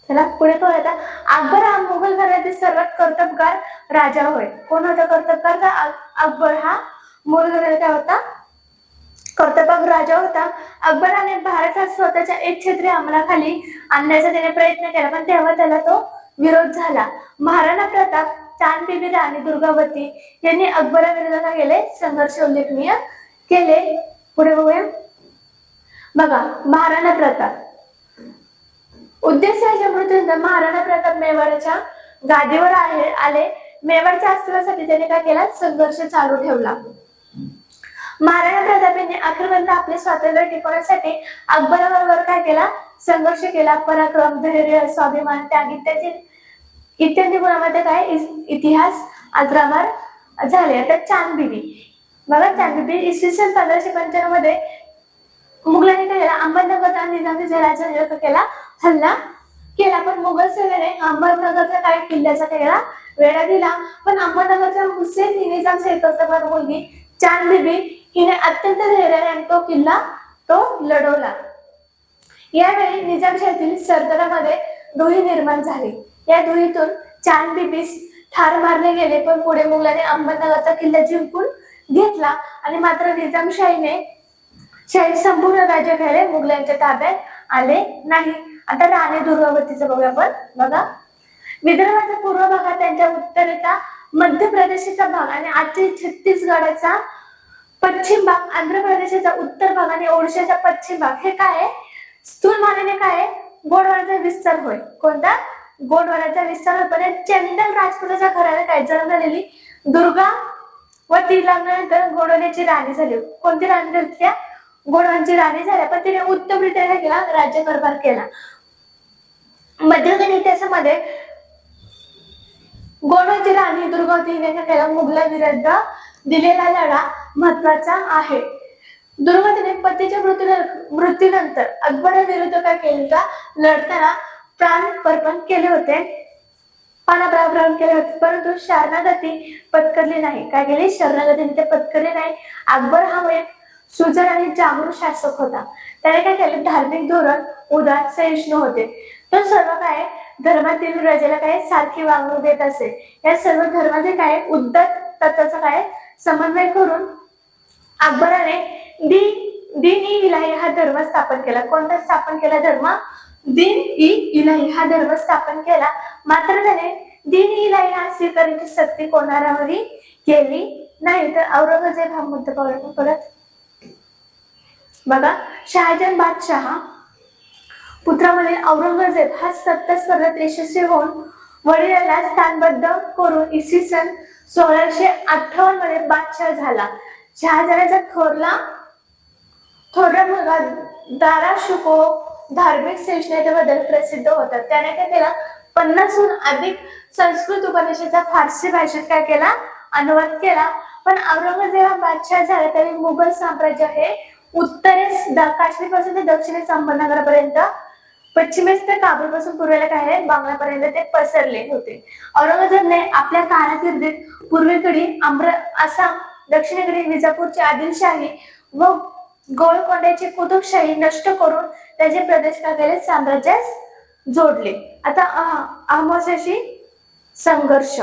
चला पुढे पाहूया. अकबर हा मुघल घराण्यातील सर्वात कर्तबगार राजा होय. कोण होता कर्तबगार? अकबर हा मुघल घराण्याचा काय होता? कर्तबगार राजा होता. अकबराने भारतात स्वतःच्या एकछत्री अंमलाखाली आणण्याचा त्याने प्रयत्न केला, पण तेव्हा त्याला तो विरोध झाला. महाराणा प्रताप, चांद बिबी राणी दुर्गावती यांनी अकबराविरुद्ध काय केले? संघर्ष उल्लेखनीय केले. पुढे बघूया. बघा, महाराणा प्रताप उद्देशाच्या मृत्यूनंतर महाराणा प्रताप मेवाडच्या गादीवर आले. मेवाडच्या अस्तित्वासाठी त्याने काय केला? संघर्ष चालू ठेवला. महाराणा प्रताप यांनी अखेरपर्यंत आपले स्वातंत्र्य टिकवण्यासाठी अकबराबरोबर काय केला? संघर्ष केला. पराक्रम, धैर्य, स्वाभिमान, त्याग इत्यादी गुणांमध्ये काय इतिहास अजरामर झाले. आता चांद बिबी बघा, चांद बिबी इसवी सन 1595 मध्ये मुघलांनी काय केला? अहमदनगरचा निजामशाही राज्यावर केला हल्ला केला. पण मुघल सैन्याने अहमदनगरच्या काही किल्ल्याचा केला वेढा दिला. पण अहमदनगरच्या हुसेन निजामशाही कर्तबगार मुलगी चांद बिबी हिने अत्यंत धैर्याने तो किल्ला लढवला. यावेळी निजामशाहीतील सरदारामध्ये दुही निर्माण झाली. या दुहीतून चांद बिबीस ठार मारले गेले. पण पुढे मुघलांनी अहमदनगरचा किल्ला जिंकून घेतला आणि मात्र निजामशाहीने संपूर्ण राज्य काय मुघलांच्या ताब्यात आले नाही. आता राणी दुर्गावतीचं बघूया आपण. बघा, विदर्भाच्या पूर्व भागात, त्यांच्या उत्तरेचा मध्य प्रदेशाचा भाग आणि आजचे छत्तीसगडाचा पश्चिम भाग, आंध्र प्रदेशाचा उत्तर भाग आणि ओडिशाचा पश्चिम भाग हे काय आहे? स्थूल मानेने काय आहे? गोंडवानाचा विस्तार होय. कोणता? गोंडवानाचा विस्तार होय. पण चंदल राजपुताच्या घराने काय जन्म झालेली दुर्गा व ती लग्नानंतर गोंडवान्याची राणी झाली. कोणती राणी झाली? त्या गोंडवांची राणी झाल्या, पण तिने उत्तमरित्या काय केला, राज्यकारभार केला. मध्यकालीन इतिहासामध्ये गोंडवांची राणी दुर्गावती हिने काय केला, मुघलांविरुद्ध दिलेला लढा महत्वाचा आहे. दुर्गावतीने पतीच्या मृत्यूनंतर अकबराविरुद्ध काय केले, लढताना प्राणपण केले होते, प्राणार्पण केले होते, परंतु शरणागती पत्करली नाही. काय केली, शरणागती ते पत्करली नाही. अकबर हा एक सुजाण आणि जागरूक शासक होता. त्याने काय केले, धार्मिक धोरण उदार सहिष्णू होते. तो सर्व काय धर्मातील प्रजेला काय सारखी वागणूक देत असे. या सर्व धर्माचे काय उद्धट तत्वाचा काय समन्वय करून अकबराने दीन-ई-इलाही हा धर्म स्थापन केला. कोणता स्थापन केला धर्म? दीन-ई-इलाही हा धर्म स्थापन केला. मात्र त्याने दीन-ई-इलाही हा स्वीकारण्याची सक्ती कोणावरही केली नाही. तर औरंगजेब हा मुद्दा परत बघा. शहाजहान बादशाह पुत्रामधील औरंगजेब हा सत्ता स्पर्धेत यशस्वी होऊन वडिलांना स्थानबद्ध करून इसवी सन 1658 मध्ये बादशाह झाला. शहाजहानाचा थोरला मुलगा दारा शुको धार्मिक सहिष्णुतेबद्दल प्रसिद्ध होता. त्याने काय केला, 50हून अधिक संस्कृत उपनिषदाचा फारसी भाषेत काय केला, अनुवाद केला. पण औरंगजेब हा बादशाह झाला त्यावेळी मुघल साम्राज्य हे उत्तरेस काश्मीर पासून ते दक्षिणेस अहमदनगरपर्यंत, पश्चिमेस ते काबूल पासून पूर्वेला काय आहे बांगलापर्यंत ते पसरले होते. औरंगजेबने आपल्या कारकिर्दीत पूर्वेकडे आसाम, दक्षिणेकडे विजापूरची आदिलशाही व गोलकोंड्याची कुतुबशाही नष्ट करून त्याचे प्रदेश काय केले, साम्राज्यास जोडले. आता अहमशाशी संघर्ष.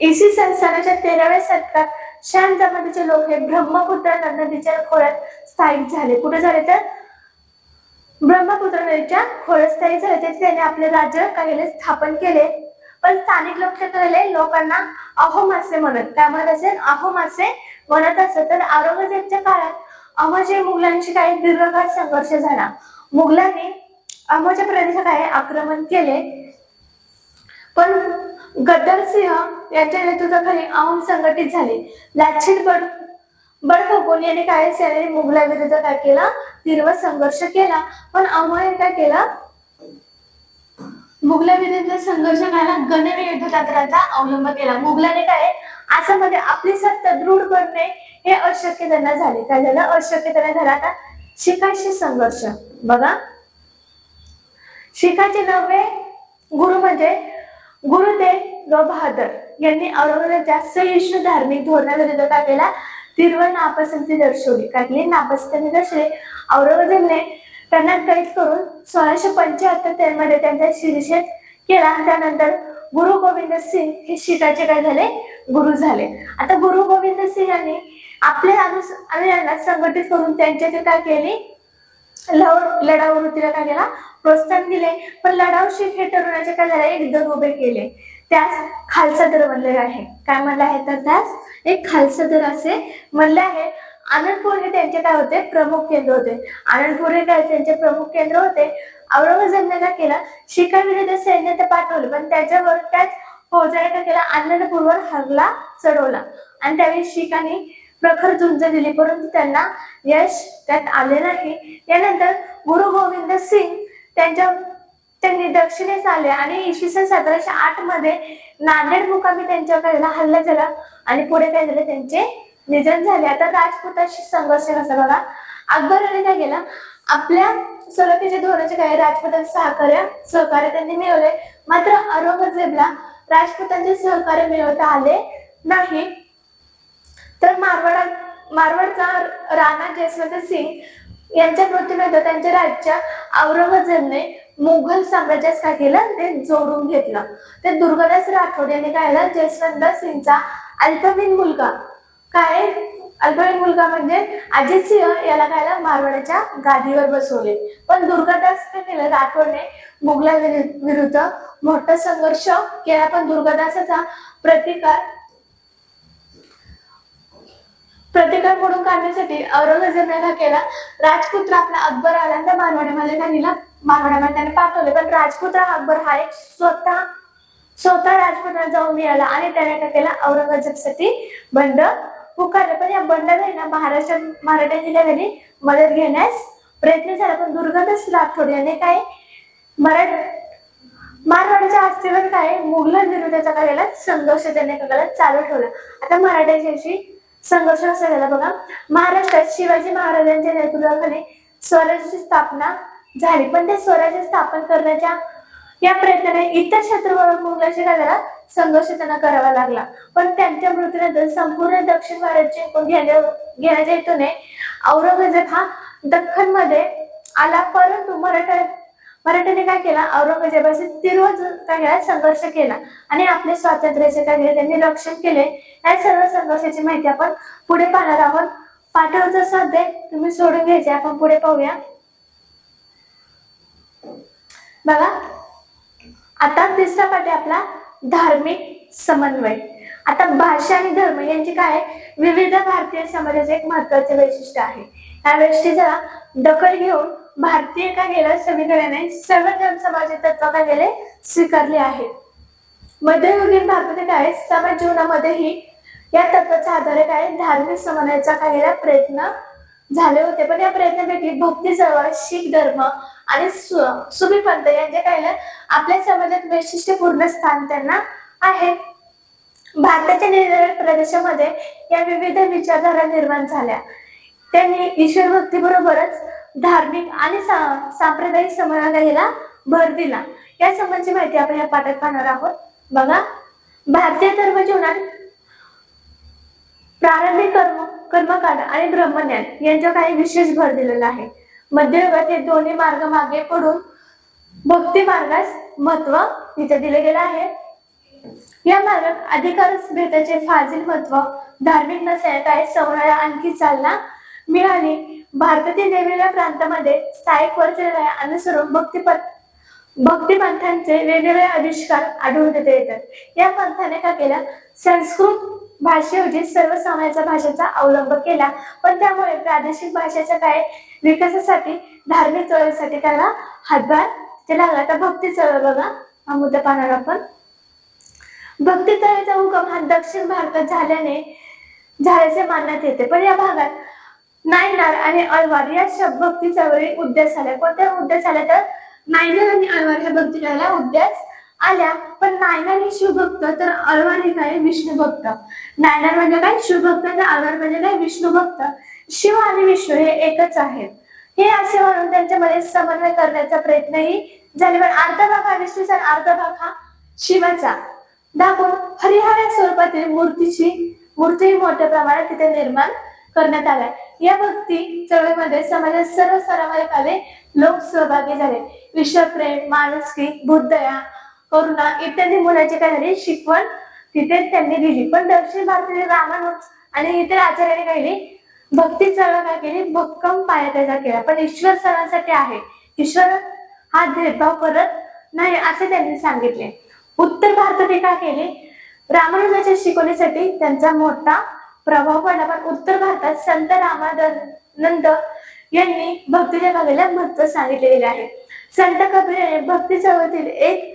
इसवी सन सनाच्या 13व्या शतकात शान जमातीचे लोक हे ब्रह्मपुत्रा नदीच्या खोऱ्यात स्थायिक झाले. कुठे झाले तर ब्रह्मपुत्रा नदीच्या खोऱ्यात स्थायिक झाले. तिथे त्यांनी आपले राज्य काय केले, स्थापन केले. पण स्थानिक लोकांना अहोम म्हणत, काय म्हणत असेल, अहोम म्हणत असत. तर औरंगजेबच्या काळात अहोमच्या मुघलांशी काही दीर्घकाळ संघर्ष झाला. मुघलांनी अहोमच्या प्रदेशात काय आक्रमण केले, पण गद्दर सिंह यांच्या नेतृत्वाखाली अहोम संघटित झाले. लाचित बडफुकन यांनी काय सेनेने मुघलाविरुद्ध काय केला, तीव्र संघर्ष केला. पण अहोमाने काय केला, मुघलाविरुद्ध संघर्ष करायला गणवी युद्ध तंत्राचा अवलंब केला. मुघलाने काय आसाममध्ये आपली सत्ता दृढ करणे हे अशक्य त्यांना झाले. काय झालं, अशक्य त्यांना झालं. आता शिखांशी संघर्ष बघा. शिखाचे 9वे गुरु म्हणजे गुरु तेग बहादर यांनी औरंगजेबाच्या सहिष्णू धार्मिक धोरणाविरुद्ध काय केला, तीव्र नापसंती दर्शवली. काय केली, नापसंती दर्शवली. औरंगजेबने त्यांना कैद करून 1675 मध्ये त्यांचा शिरछेद केला. त्यानंतर गुरु गोविंद सिंग हे शिखाचे काय झाले, गुरु झाले. आता गुरु गोविंद सिंग यांनी आपल्या अनुयायांना संघटित करून त्यांच्यातील काय केली, लढाऊ वृत्तीला काय केला, प्रोत्साहन दिले. पण लढाऊ शीख हे तरुणाचे काय झाले, एक दल उभे केले. त्यास खालसा दल म्हणले आहे. काय म्हणले आहे, तर त्यास एक खालसा दल असे म्हणले आहे. आनंदपूर हे त्यांचे काय होते, प्रमुख केंद्र होते. आनंदपूर हे काय त्यांचे प्रमुख केंद्र होते. औरंगजेबने काय केलं, शिखाविरुद्ध सैन्य ते पाठवले, पण त्याच्यावर त्याच फौजाने काय केला, आनंदपूरवर हल्ला चढवला आणि त्यावेळी शिखांनी प्रखर झुंज दिली, परंतु त्यांना यश त्यात आले नाही. त्यानंतर गुरु गोविंद सिंग त्यांनी दक्षिणेस आले आणि इसवी सन 1708 मध्ये नांदेड मुकामी त्यांच्याकडे हल्ला झाला आणि पुढे काय झाले, त्यांचे निधन झाले. आता राजपुतांशी संघर्ष कसा बघा. अकबराने काय केला, आपल्या सलोख्याच्या धोरणाचे काय राजपुतांचे सहकार्य त्यांनी मिळवले. मात्र औरंगजेबला राजपुतांचे सहकार्य मिळवता आले नाही. तर मारवाडचा राणा जयवंत सिंग यांच्या मृत्यूनंतर त्यांच्या राज्य औरंगजेबने मुघल साम्राज्यास काय केलं, ते जोडून घेतलं. ते दुर्गादास राठोड यांनी काय केलं, जयवंत सिंगचा अल्पवयीन मुलगा म्हणजे अजित सिंह याला काय मारवाड्याच्या गादीवर बसवले. पण दुर्गादास काय केलं, राठोडने मुघला विरुद्ध मोठा संघर्ष केला. पण दुर्गादासाचा प्रतिकार मोडून काढण्यासाठी औरंगजेबने काय केला, राजपुत्र आपला अकबर आला तर मारवाड्यामध्ये त्याने पाठवले. पण राजपुत्र अकबर हा एक स्वतः राजपुत्रांना जाऊन मिळाला आणि त्याने काय केला, औरंगजेबसाठी बंड पुकारलं, पण या बंडाला आहे ना मराठ्यांची काय झाली मदत घेण्यास प्रयत्न झाला, पण दुर्गतच राठोड याने काय मारवाडच्या अस्तीवर काय मुघलांविरुद्धचा काय केला संघर्ष त्याने काय चालू ठेवला. आता मराठ्यांशी संघर्ष कसा झाला बघा. महाराष्ट्रात शिवाजी महाराजांच्या नेतृत्वाखाली स्वराज्याची स्थापना झाली, पण ते स्वराज्य स्थापन करण्याच्या या प्रयत्नाने इतर शत्रूवर मुघलांशी काय झाला संघर्ष त्यांना करावा लागला. पण त्यांच्या मृत्यूनंतर संपूर्ण दक्षिण भारत जिंकून घेण्याच्या हेतूने औरंगजेब हा दख्खन मध्ये आला, परंतु मराठ्यांनी काय केला औरंगजेबाशी तीव्र काय केला संघर्ष केला आणि आपले स्वातंत्र्याचे काय केले त्यांनी रक्षण केले. या सर्व संघर्षाची माहिती आपण पुढे पाहणार आहोत. पाठावरचा स्वाध्याय तुम्ही सोडून घ्यायचे, आपण पुढे पाहूया. बघा आता तिसरा पाठ आहे आपला धार्मिक समन्वय. आता भाषा आणि धर्म यांची काय विविध भारतीय समाजाचे एक महत्वाचे वैशिष्ट्य आहे. या वैशिष्ट्याचा दखल घेऊन भारतीय काय केलं संविधानाने सर्व धर्म समाजाचे तत्व काय केले स्वीकारले आहे. मध्ययुगीन भारतातील काय समाज जीवनामध्येही या तत्वाच्या आधारे काय धार्मिक समन्वयाचा काय केला प्रयत्न झाले होते, पण या प्रयत्नापैकी भक्ती चळवळ, शीख धर्म आणि सुफी पंथ यांचे काय आपल्या समाजात वैशिष्ट्यपूर्ण स्थान त्यांना आहे. भारताच्या निरनिराळ्या प्रदेशामध्ये या विविध विचारधारा निर्माण झाल्या. त्यांनी ईश्वर भक्ती बरोबरच धार्मिक आणि सांप्रदायिक समन्वयाला भर दिला. या संबंधीची माहिती आपण या पाठात पाहणार आहोत. बघा भारतीय धर्म जीवनात प्रारंभिक कर्मकांड आणि ब्रह्मज्ञान यांच्यावर काही विशेष भर दिलेला आहे. मध्ययुगात हे दोन्ही मार्ग मागे पडून भक्ती मार्गास महत्व तिथे दिले गेले आहे. या मार्गात अधिकारच भेटायचे फाजील महत्व धार्मिक नसल्याने काय समन्वयाला आणखी चालना मिळाली. भारतातील वेगवेगळ्या प्रांतामध्ये स्थायिक वर्चलेल्या अनुसरून भक्तिपंथांचे वेगवेगळे आविष्कार आढळून येतात. या पंथाने काय केलं संस्कृत भाषेऐवजी सर्व समाजाच्या भाषेचा अवलंब केला, पण त्यामुळे प्रादेशिक भाषेच्या काय विकासासाठी धार्मिक चळवळीसाठी त्याला हातभार ते लागला. तर भक्ती चळवळ बघा हा मुद्दा पाहणार आपण. भक्ती चळवळीचा उगम हा दक्षिण भारतात झाल्याचे मानण्यात येते, पण या भागात नायनार आणि अलवार या भक्ती चळवळी उद्यास आल्या. कोणत्या उद्यास आल्या तर नायनार आणि अलवार ह्या भक्ती चळवळीला उद्यास आल्या, पण नायनार ही शिवभक्त तर अलवार ही काय विष्णुभक्त. नायनार म्हणजे काय शिवभक्त तर अलवार म्हणजे काय विष्णुभक्त. शिव आणि विष्णू हे एकच आहेत हे असे म्हणून त्यांच्यामध्ये समन्वय करण्याचा प्रयत्नही झाले, पण अर्धा भाग हा विष्णूचा अर्धा भाग हा शिवाचा दाखवून हरिहर स्वरूपातील मूर्ती मोठ्या प्रमाणात तिथे निर्माण करण्यात आल्या. या भक्ती चळवळीमध्ये समाजात सर्व स्तरामध्ये लोक सहभागी झाले. विश्वप्रेम, माणुसकी, बुद्धया, करुणा इत्यादी मुलाची काय झाली शिकवण तिथे त्यांनी दिली. पण दक्षिण भारतातील रामानुज आणि इतर आचार्यांनी काय केली भक्ती चळवळ काय केली भक्कम पायथ्याचा केला, पण ईश्वर सर्वांसाठी आहे, ईश्वर हा भेदभाव करत नाही असे त्यांनी सांगितले. उत्तर भारतात काय केले रामानुजाच्या शिकवणीसाठी त्यांचा मोठा प्रभाव पडला, पण उत्तर भारतात संत रामानंद यांनी भक्तीच्या भागाला महत्व सांगितलेले आहे. संत कबीर यांनी भक्ती चळवळीतील एक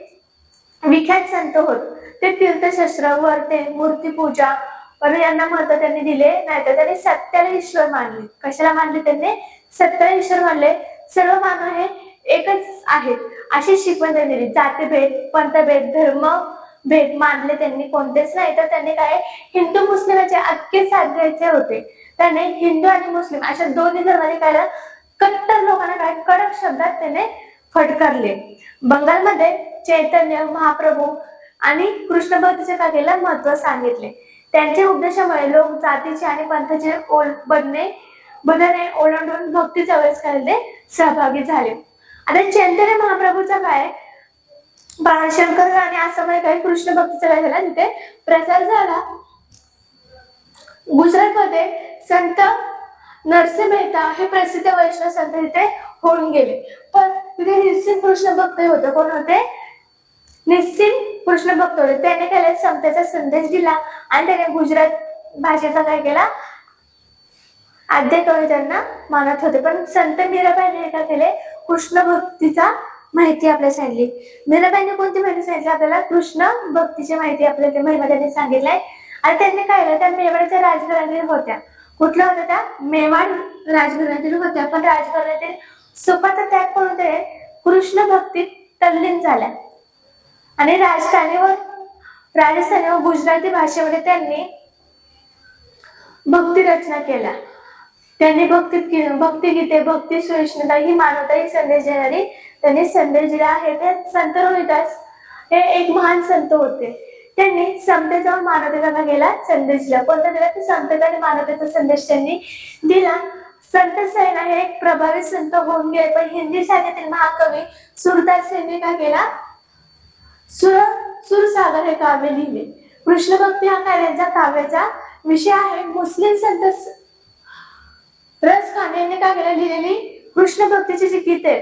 विख्यात संत होत. ते तीर्थशास्त्र, वर्ते, मूर्तीपूजा पण यांना महत्व त्यांनी दिले नाही, तर त्यांनी सत्याला ईश्वर मानले. कशाला मानले त्यांनी सत्याला ईश्वर मानले. सर्व मानव हे एकच आहेत अशी शिकवण त्यांनी दिली. जातीभेद, पंथभेद, धर्मभेद मानले त्यांनी कोणतेच नाही, तर त्यांनी काय हिंदू मुस्लिमांचे ऐक्य साधायचे होते. त्याने हिंदू आणि मुस्लिम अशा दोन्ही धर्माने काय कट्टर लोकांना काय कडक शब्दात त्याने फटकारले. बंगालमध्ये चैतन्य महाप्रभू आणि कृष्ण भक्तीच्या काकेला महत्व सांगितले. त्यांच्या उपदेशामुळे लोक जातीचे आणि पंथाचे बंधने ओलांडून भक्ती चळवळीत सहभागी झाले. आता चैतन्य महाप्रभूचा काय शंकर आणि असं काही कृष्ण भक्तीचा काय झाला तिथे प्रचार झाला. गुजरातमध्ये संत नरसिंह मेहता हे प्रसिद्ध वैष्णव संत तिथे होऊन गेले, पण तिथे निश्चित कृष्ण भक्त होते. कोण होते निश्चित कृष्ण भक्त होते. त्याने काय समतेचा संदेश दिला आणि त्याने गुजरात भाषेचा काय केला आद्य कवी त्यांना मानत होते. पण संत मीराबाईने काय केले कृष्ण भक्तीचा माहिती आपल्याला सांगितली. मीराबाईने कोणती माहिती सांगितली आपल्याला कृष्ण भक्तीची माहिती आपल्याला महिमा त्यांनी सांगितलंय. आणि त्यांनी काय केलं, त्या मेवाडच्या राजघराण्यातील होत्या. कुठल्या होत्या त्या? मेवाड राजघराण्यातील होत्या. पण राजघराण्यातील सुखाचा त्याग करून ते कृष्ण भक्तीत तल्लीन झाल्या आणि राजस्थानी व गुजराती भाषेमध्ये त्यांनी भक्ती रचना केल्या. त्यांनी भक्तिगीते, भक्ती सहिष्णुता ही मानवता ही संदेश देणारी त्यांनी संदेश दिला आहे. ते संत रोहिदास हे एक महान संत होते. त्यांनी समतेचा व मानवतेचा गेला संदेश दिला. कोणता दिला? ते समतेचा आणि मानवतेचा संदेश त्यांनी दिला. संत सैना हे एक प्रभावी संत होऊन गेले. पण हिंदी साहित्यातील महाकवी सूरदास यांनी काय केला? सूरसागर हे काव्य लिहिले. कृष्ण भक्ती हा त्यांच्या काव्याचा विषय आहे. मुस्लिम संत रस खान यांनी काय केलं? लिहिलेली कृष्ण भक्तीची जी गीते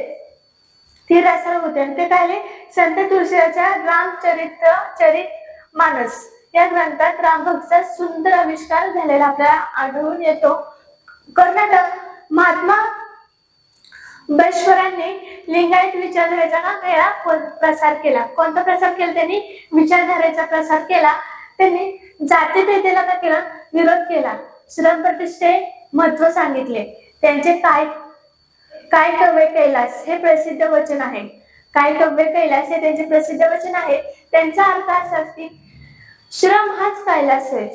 ती रसाळ होते. आणि ते काय? संत तुळशीदासच्या रामचरित मानस या ग्रंथात रामभक्तीचा सुंदर आविष्कार झालेला आपल्याला आढळून येतो. कर्नाटक महात्मा बळेश्वरांनी लिंगायत विचारधारेचा प्रसार केला. कोणता प्रसार केला त्यांनी? विचारधारेचा प्रसार केला. त्यांनी जातीभेदाला काय केला? विरोध केला. श्रमप्रतिष्ठे महत्व सांगितले. त्यांचे काय कव्य कैलास हे प्रसिद्ध वचन आहे. काय कव्य कैलास हे त्यांचे प्रसिद्ध वचन आहे. त्यांचा अर्थ असाच की श्रम हाच कैलास आहे.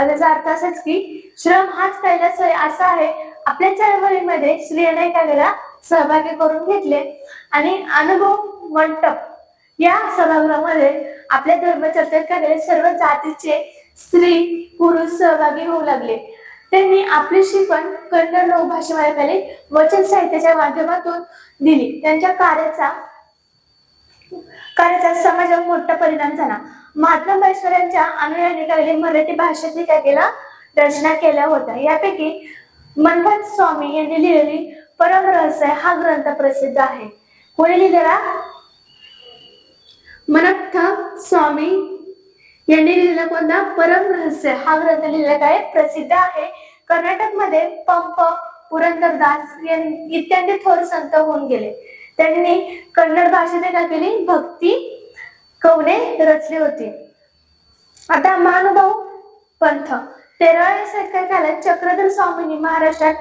त्याचा अर्थ असाच की श्रम हाच कैलास आहे असा आहे. आपल्या चळवळीमध्ये स्त्रियांनी काय केला? सहभागी करून घेतले आणि अनुभव मंडप या सभागृहामध्ये आपल्या धर्मचर्चेत काय केले? सर्व जातीचे स्त्री पुरुष सहभागी होऊ लागले. त्यांनी आपली शिकवण कन्नड लोक भाषेमध्ये केली, वचन साहित्याच्या माध्यमातून दिली. त्यांच्या कार्याचा समाजावर मोठा परिणाम झाला. महात्मा बळेश्वरांच्या अनुयायांनी काय मराठी भाषेतली काय केला? रचना केल्या होत्या. यापैकी मनपत स्वामी यांनी लिहिलेली परम रहस्य हा ग्रंथ प्रसिद्ध आहे. कोणी लिहिलेला? मनपत स्वामी यांनी लिहिलेला कोणता? परम रहस्य हा ग्रंथ लिहिलेला काय? प्रसिद्ध आहे. कर्नाटकमध्ये पंप, पुरंदरदास इत्यादी थोर संत होऊन गेले. त्यांनी कन्नड भाषेत काय केली? भक्ती कवने रचली होती. आता महानुभाव पंथ 13व्या शतकात चक्रधर स्वामींनी महाराष्ट्रात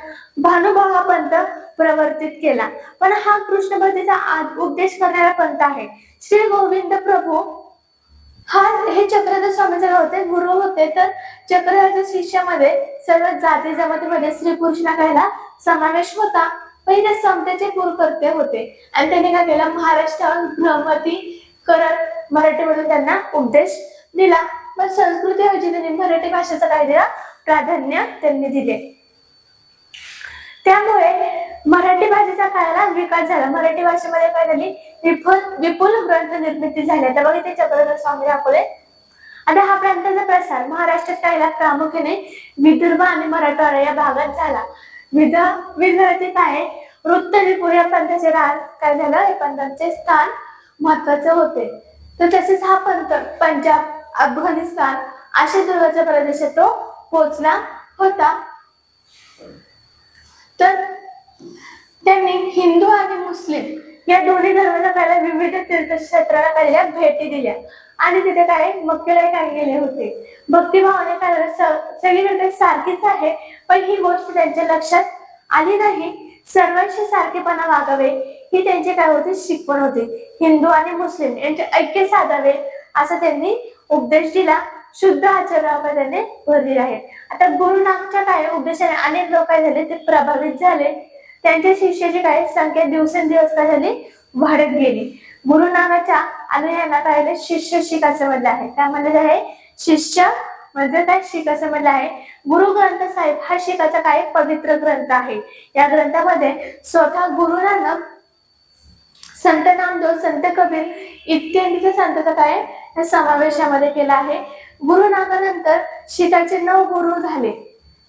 भानुभाव हा पंथ प्रवर्तित केला. पण हा कृष्ण भक्तीचा उपदेश करणारा पंथ आहे. श्री गोविंद प्रभू हे चक्रधर स्वामीचे होते, गुरु होते. तर चक्रधरच्या शिष्यामध्ये सर्व जाती जमातीमध्ये स्त्री पुरुषांना कायला समावेश होता. पहिले समतेचे पूरकर्ते होते आणि त्यांनी काय केलं? महाराष्ट्रावर भ्रमती करत मराठीमधून त्यांना उपदेश दिला. पण संस्कृती ऐवजी त्यांनी मराठी भाषेचा काय दिला? प्राधान्य त्यांनी दिले. त्यामुळे मराठी भाषेचा काळाला विकास झाला. मराठी भाषेमध्ये काय झाली? विपुल ग्रंथ निर्मिती झाली. आता बघा ते चक्रधर स्वामी दाखवले. आता हा ग्रंथाचा प्रसार महाराष्ट्रात कायला प्रामुख्याने विदर्भ आणि मराठवाडा या भागात झाला. विदर्भातील काय? वृत्तविपुल या पंथाचे काय झालं? हे पंथाचे स्थान महत्वाचे होते. तर तसेच हा पंथ पंजाब, अफगाणिस्तान अशा दूरच्या प्रदेशात तो पोहोचला होता. तर त्यांनी हिंदू आणि मुस्लिम या दोन्ही धर्माच्या पहिल्या विविध तीर्थक्षेत्राला पहिल्या भेटी दिल्या आणि तिथे काय मक्केला काय गेले होते. भक्तिभावाने काय सगळीकडे सारखीच आहे, पण ही गोष्ट त्यांच्या लक्षात आली नाही. सर्वांशी सारखेपणा वागावे ही त्यांची काय होती? शिकवण होती. हिंदू आणि मुस्लिम यांचे ऐक्य साधावे असा त्यांनी उपदेश दिला. शुद्ध आचरणावर त्यांनी भर दिला आहे. आता गुरु नानकच्या काय उपदेशाने अनेक लोक काय झाले? ते प्रभावित झाले. त्यांच्या शिष्याची काय संख्या दिवसेंदिवस काय झाली? वाढत गेली. गुरु नानकच्या अनुयायांना काय शिष्य शीख असं म्हटलं आहे. काय म्हणलं आहे? शिष्य म्हणजे काय? शीख असं म्हटलं आहे. गुरु ग्रंथ साहिब हा शीखाचा काय पवित्र ग्रंथ आहे. या ग्रंथामध्ये स्वतः गुरु नानक, संत नामदेव, संत कबीर इत्यादीच्या संतांचा काय समावेशामध्ये केला आहे. गुरु नानकानंतर शीखाचे 9 गुरु झाले.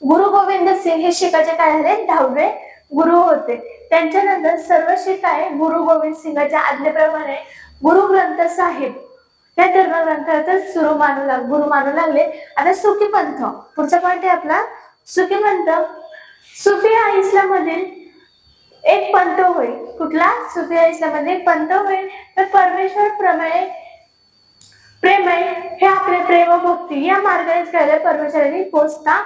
गुरु गोविंद सिंग हे शीखाचे काय झाले? 10वे गुरु होते. त्यांच्यानंतर सर्व शीख आहे गुरु गोविंद सिंगाच्या आज्ञेप्रमाणे गुरु ग्रंथ साहिब या धर्मग्रंथातच गुरु मानू लागले. आता सुफी पंथ पुढचा पॉइंट आहे आपला. सुफी पंथ सुफी हा इस्लाममधील एक पंथ होय. कुठला? सुफी हा इस्लाममधील एक पंथ होय. तर परमेश्वर प्रमेय प्रेम आहे हे आपले प्रेम व भक्ती या मार्गानेच कळले परमेश्वराने पोचता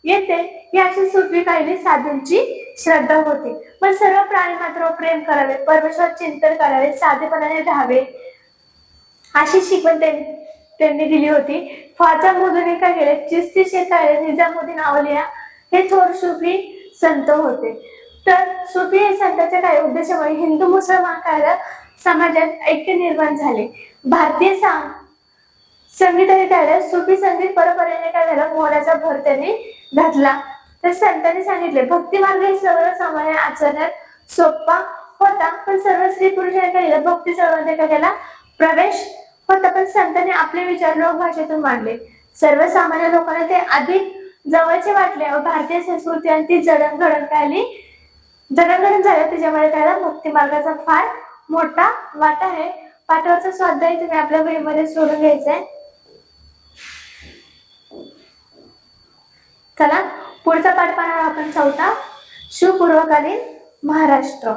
येते ही अशी सुफी कायली साधूंची श्रद्धा होती. पण सर्व प्राणी मात्र प्रेम करावे, परमेश्वर चिंतन करावे, साधेपणाने राहावे अशी शिकवण त्यांनी दिली होती. ख्वाजा मोदूने काय केले, चिश्ती शेख निजामुद्दीन औलिया हे थोर सुफी संत होते. तर सुफी हे संतांच्या काही उद्देशामुळे हिंदू मुसलमान काय समाजात ऐक्य निर्माण झाले. भारतीय संगीताने काय सुफी संगीत परंपरेने काय झालं, मोलाचा भर त्यांनी घातला. तर संतांनी सांगितले भक्ती मार्ग हे सर्वसामान्य आचरण्यात सोपा होता, पण सर्व स्त्री पुरुषांनी काय केलं, भक्ती चळवळीमध्ये काय केला, प्रवेश होता. पण संतांनी आपले विचार लोक भाषेतून मांडले. सर्वसामान्य लोकांना ते अधिक जवळचे वाटले व भारतीय संस्कृती आणि ती जडणघडण झालं. त्याच्यामुळे त्याला मुक्ती मार्गाचा फार मोठा वाटा आहे. पाठावरचा स्वाध्याय तुम्ही आपल्या वहीमध्ये सोडून घ्यायचा आहे. चला पुढचा पाठ पाहणार आपण चौथा, शिवपूर्वकालीन महाराष्ट्र.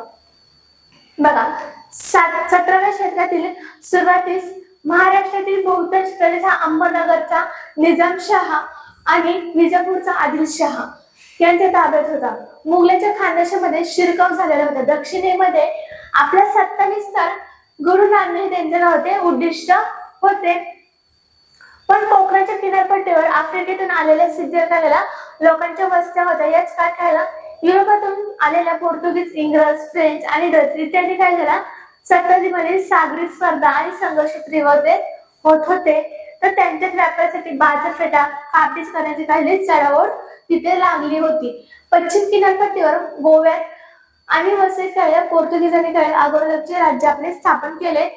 बघा 17व्या शतकातील सुरुवातीस महाराष्ट्रातील बहुतांश प्रदेश हा अहमदनगरचा निजामशाह आणि विजापूरचा आदिलशाह यांच्या ताब्यात होता. मुघलांच्या खानदेशामध्ये शिरकाव झालेला होता. दक्षिणेमध्ये आपला सत्ता विस्तार घडवून आणणे हे त्यांचे होते उद्दिष्ट होते. पण कोकणाच्या किनारपट्टीवर आफ्रिकेतून आलेल्या सिद्धिकाला लोकांच्या वस्त्या होत्या. याच काळाला युरोपातून आलेल्या पोर्तुगीज, इंग्रज, फ्रेंच आणि डच इत्यादी काय झाला सत्ताधीमध्ये सागरी स्पर्धा आणि संघर्ष तीव्र होत होते. तर त्यांच्या व्यापारासाठी बाजारपेठा काबीज करण्याची काही चढाओढ तिथे लागली होती. पश्चिम किनारपट्टीवर गोव्यात आणि वसईत काय पोर्तुगीजांनी काय अगोदरचे राज्य आपले स्थापन केले.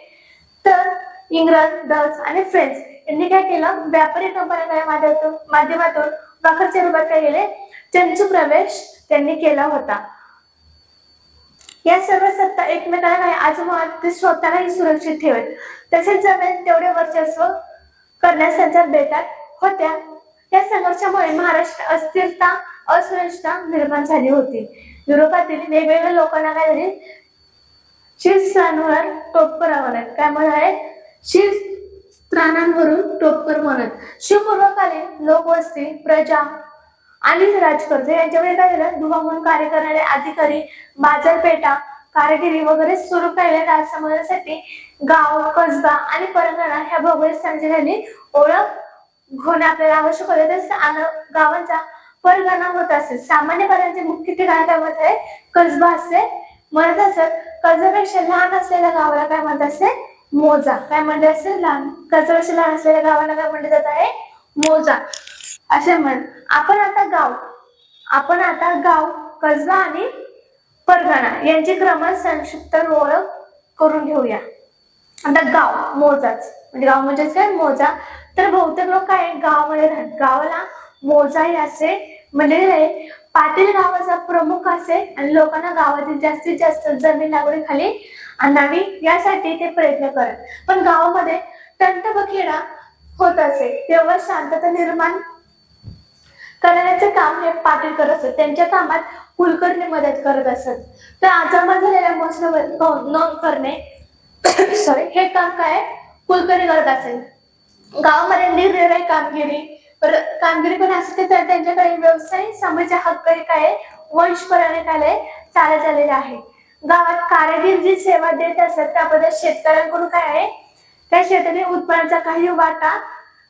तर इंग्रज, डच आणि फ्रेंच यांनी काय केलं, व्यापारी कंपन्यांच्या माध्यमातून वाखरच्या रूपात काय केले, चंचू प्रवेश त्यांनी केला होता. या सर्व सत्ता एकमेकांना आजमावत ते स्वतःलाही सुरक्षित ठेवत, तसेच जमेल तेवढे वर्चस्व करण्यास त्यांच्या बेतात होत्या. या संघर्षामुळे महाराष्ट्र अस्थिरता, असुरक्षितता निर्माण झाली होती. युरोपातील वेगवेगळ्या लोकांना काय झाली, शीर्षस्थानावर टोपकर म्हणत, काय म्हणत, शीर्षस्थानांवरून टोपकर म्हणत. शिवपूर्वकालीन लोकवस्ती, प्रजा आणि राजकर्ते यांच्याकडे काय झालं, दुवा म्हणून कार्य करणारे अधिकारी, बाजारपेठा, कारागिरी वगैरे सुरू केलेल्या राजसमाजासाठी गाव, कसबा आणि परगणा ह्या भौगोलिक स्थानाची ओळख होणे आपल्याला आवश्यक होते. तसेच गावांचा परगणा होत असेल. सामान्य पर्यंत मुख्य ठिकाण काय म्हणत आहे, कसबा असे म्हणत असत. कसब्यापेक्षा लहान असलेल्या गावाला काय म्हणत असे, मोजा. काय म्हणत असेल, लहान कसब्यापेक्षा लहान असलेल्या गावाला काय म्हणले जात आहे, मोजा असे म्हण. आपण आता गाव, कसबा आणि परगणा यांची क्रमात संक्षिप्त ओळख करून घेऊया. आता गाव, मोजाच म्हणजे गाव म्हणजेच काय, मोजा. तर बहुतेक लोक काय गावामध्ये राहतात. गावाला मोजाही असे म्हणजे पाटील गावाचा प्रमुख असे आणि लोकांना गावातील जास्तीत जास्त जमीन लागवडीखाली आणावी यासाठी ते प्रयत्न करत. पण गावामध्ये तंटबखेडा होत असे तेव्हा शांतता निर्माण करण्याचे काम हे पाटील करत असत. त्यांच्या कामात कुलकर्णी मदत करत असत. तर जमा झालेल्या नोंद करणे हे काम काय कुलकर्णी करत असेल. गावामध्ये निरनिराळी कामगिरी पण असते. तर त्यांच्याकडे व्यवसाय, समाज हक्क काय वंशपराने काय चालत आलेले आहे. गावात कारागीर जी सेवा देत असतात त्याबद्दल शेतकऱ्यांकडून काय आहे, त्या शेतातील उत्पन्नाचा काही वाटा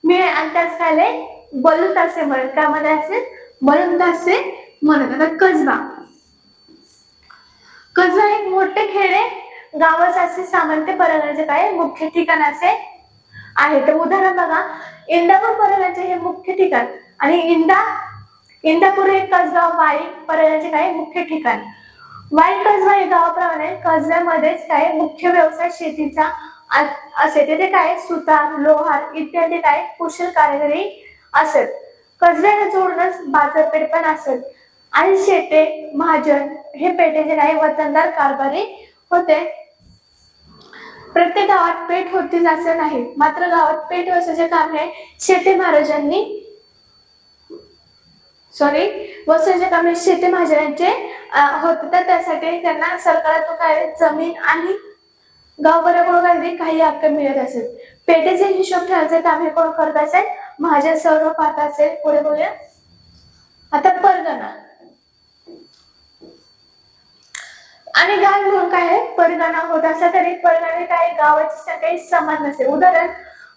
मिळेल आणि त्याच काय बलूत असे म्हणत. त्यामध्ये असेल बलूत असे म्हणत. आता कसबा एक मोठे खेडे गावाच असे सामंत परगण्याचे काय मुख्य ठिकाण असे आहे. तर उदाहरण बघा, इंदापूर परगण्याचे हे मुख्य ठिकाण आणि इंदापूर हे कसबा, वाई परगण्याचे काय मुख्य ठिकाण. वाई कसबा हे गावाप्रमाणे कसब्यामध्येच काय मुख्य व्यवसाय शेतीचा असे. तेथे काय सुतार, लोहार इत्यादी काय कुशल कारागिरी असत. कसब्याला जोडूनच बाजारपेठ पण असत आणि शेते, महाजन हे पेठेचे काही वतनदार कारभारी होते. प्रत्येक गावात पेठ होतीच असं नाही, मात्र गावात पेठ वसायचे काम हे शेते महाराजांनी वसायचे काम हे शेते महाजनांचे होते. तर त्यासाठी त्यांना सरकारातून काय जमीन आणि गावकऱ्याकडून काही हक्क मिळत असेल. पेटेचे हिशोब ठेवायचे काम हे कोण करत असेल? महाजन सर्व पाहत असेल. पुढे बोलूया. आता परगणा आणि गाव म्हणून काय आहे? परगणा होत असला तरी परगणे काय गावाची संख्या समान नसेल. उदाहरण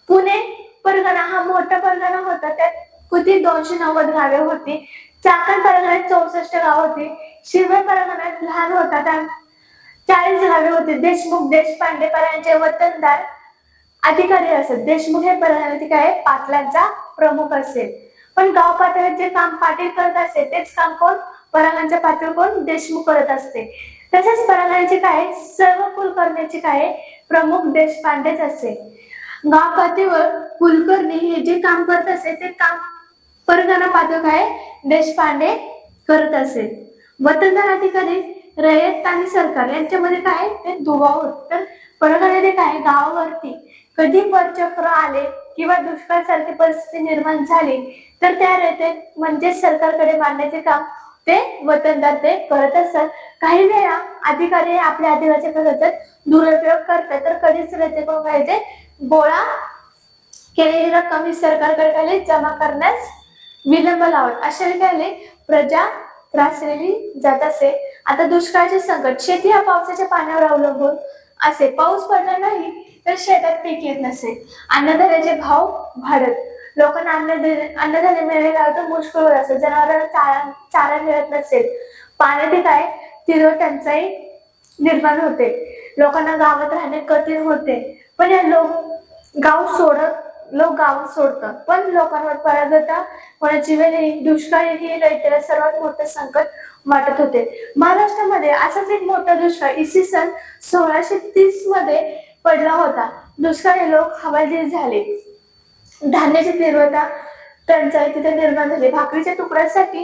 पुणे परगणा हा मोठा परगणा होता, त्यात किती 290 गावे होती. चाकण परगणात 64 गाव होती. शिरवळ परगणात लहान होता, त्यात 40 गावे होती. देशमुख देशपांडे परगण्याचे वतनदार अधिकारी असत. देशमुख हे परगण्यातील काय पाटलांचा प्रमुख असेल. पण गाव पातळीवर जे काम पाटील करत असते तेच काम कोण? परगणाच्या पातळीवर कोण? देशमुख करत असते. तसेच परगण्याचे काय सर्व कुलकर्ण्याचे काय प्रमुख देशपांडेच असे. गाव पातळीवर कुलकर्णी हे जे काम करत असे ते काम परगणा पातळीवर काय देशपांडे करत असे. वतनदार अधिकारी रयत आणि सरकार यांच्यामध्ये काय ते दुवा होत. तर परगण्याने काय गावावरती कधी परचक्र आले किंवा दुष्काळ सारखी परिस्थिती निर्माण झाली तर त्या रयतेत म्हणजे सरकारकडे मांडण्याचे काम ते वतनदार ते करत असतात. काही वेळा अधिकारी आपल्या अधिकाराचे करतात दुरुपयोग करतात, तर कधीच रयतेकडून काय ते गोळा केलेली रक्कम ही सरकारकडे जमा करण्यास विलंब लावत. अशा वेळी प्रजा त्रासलेली जात असे. आता दुष्काळाचे संकट. शेती हा पावसाच्या पाण्यावर अवलंबून असे. पाऊस पडला नाही तर शेतात पीक येत नसे. अन्नधान्याचे भाव वाढत. लोकांना अन्नधान्य मिळाले तर मुश्किल होत असे. जनावरांना चारा मिळत नसेल. पाण्याची काय तीव्र टंचाई निर्माण होते. लोकांना गावात राहणे कठीण होते. पण या लोक गाव सोडतात. पण लोकांवर परागता होण्याची वेळ दुष्काळ ही रयतेला सर्वात मोठे संकट वाटत होते. महाराष्ट्रामध्ये असाच एक मोठा दुष्काळ इसवी सन 1630 मध्ये पडला होता. दुष्काळी लोक हवालदिल झाले. धान्याची तीव्रता टंचाई तिथे निर्माण झाली. भाकरीच्या तुकड्यासाठी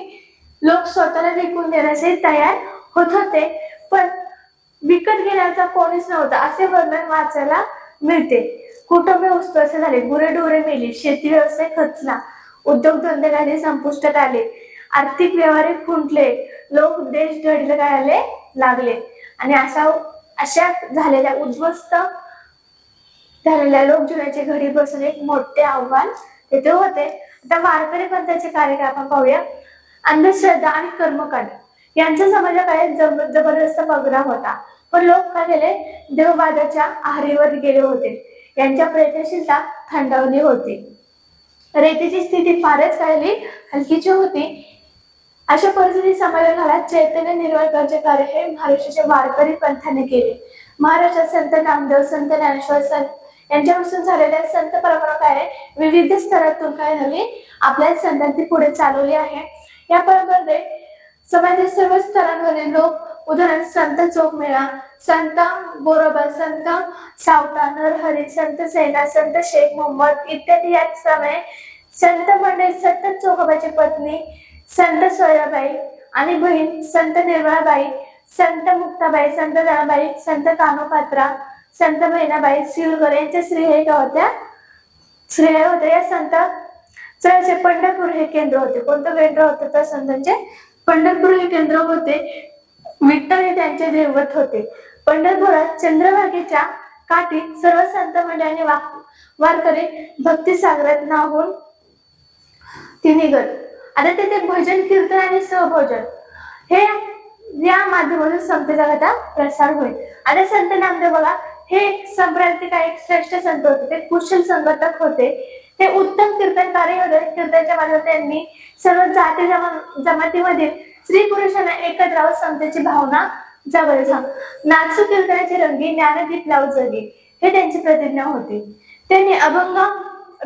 लोक स्वतःला विकून देण्याचे तयार होत होते, पण विकत घेण्याचा कोणीच नव्हता असे वर्णन वाचायला मिळते. कुटुंबे उस्त्वस्त झाले. गुरेढोरे मेली. शेती व्यवसाय खचला. उद्योगधंदे काही संपुष्टात आले. आर्थिक व्यवहार खुंटले. लोक देश ढळले लागले आणि अशा झालेल्या उद्ध्वस्त झालेल्या लोकजीवनाची घडी बसून एक मोठे आव्हान तिथे होते. आता वारकरी पंथाचे कार्यक्रम आपण पाहूया. अंधश्रद्धा आणि कर्मकांड यांचा समाजात काय जबरदस्त पगडा होता, पण लोक काय केले देववादाच्या आहारीवर गेले होते. यांच्या प्रयत्नशीलता थंडावली होती. रेतीची स्थिती फारच काय हलकीची होती. अशा परिस्थितीत समाजाला चैतन्य निर्माण करण्याचे कार्य हे महाराष्ट्राच्या वारकरी पंथाने केले. महाराष्ट्रात संत नामदेव, संत ज्ञानेश्वर, संत यांच्यापासून झालेल्या संत परंपरा काय विविध स्तरातून काय झाली आपल्या संतांची पुढे चालवली आहे. या परंपरेत समाजातील सर्व स्तरांवरील लोक उदाहरण संत चोखमेळा, संत बोरोबा, संत सावता, नरहरी, संत सेना, संत शेख मोहम्मद इत्यादी याचप्रमाणे संत मंडळी संत चोखोबाची पत्नी संत सोयराबाई आणि बहीण संत निर्मळाबाई, संत मुक्ताबाई, संत जनाबाई, संत कानोपात्रा, संत बहिणाबाई सिरगर यांच्या श्रेय होत्या. श्रेय होत्या. या संतांचे पंढरपूर हे केंद्र होते. कोणतं केंद्र होतं तर संतांचे पंढरपूर हे केंद्र होते. विठ्ठल हे त्यांचे दैवत होते. पंढरपुरात चंद्रभागेच्या काठी सर्व संत मंडळांनी वारकरी भक्तिसागरात न्हाऊन ती निघत. आता तेथे भजन कीर्तन आणि सहभोजन हे या माध्यमातून संत जगाचा प्रसार होईल. आता संत नामदेव बघा हे संप्रांतिक एक श्रेष्ठ संत होते. ते कुशल संगतक होते. ते उत्तम कीर्तनकारी होते. कीर्तनाच्या माध्यमातून त्यांनी सर्व जाती जमातीमधील स्त्री पुरुषांना एकत्र राहून समतेची भावना जागवली. नाचू कीर्तनाची रंगी ज्ञानदीप लावू जगी हे त्यांची प्रतिज्ञा होती. त्यांनी अभंग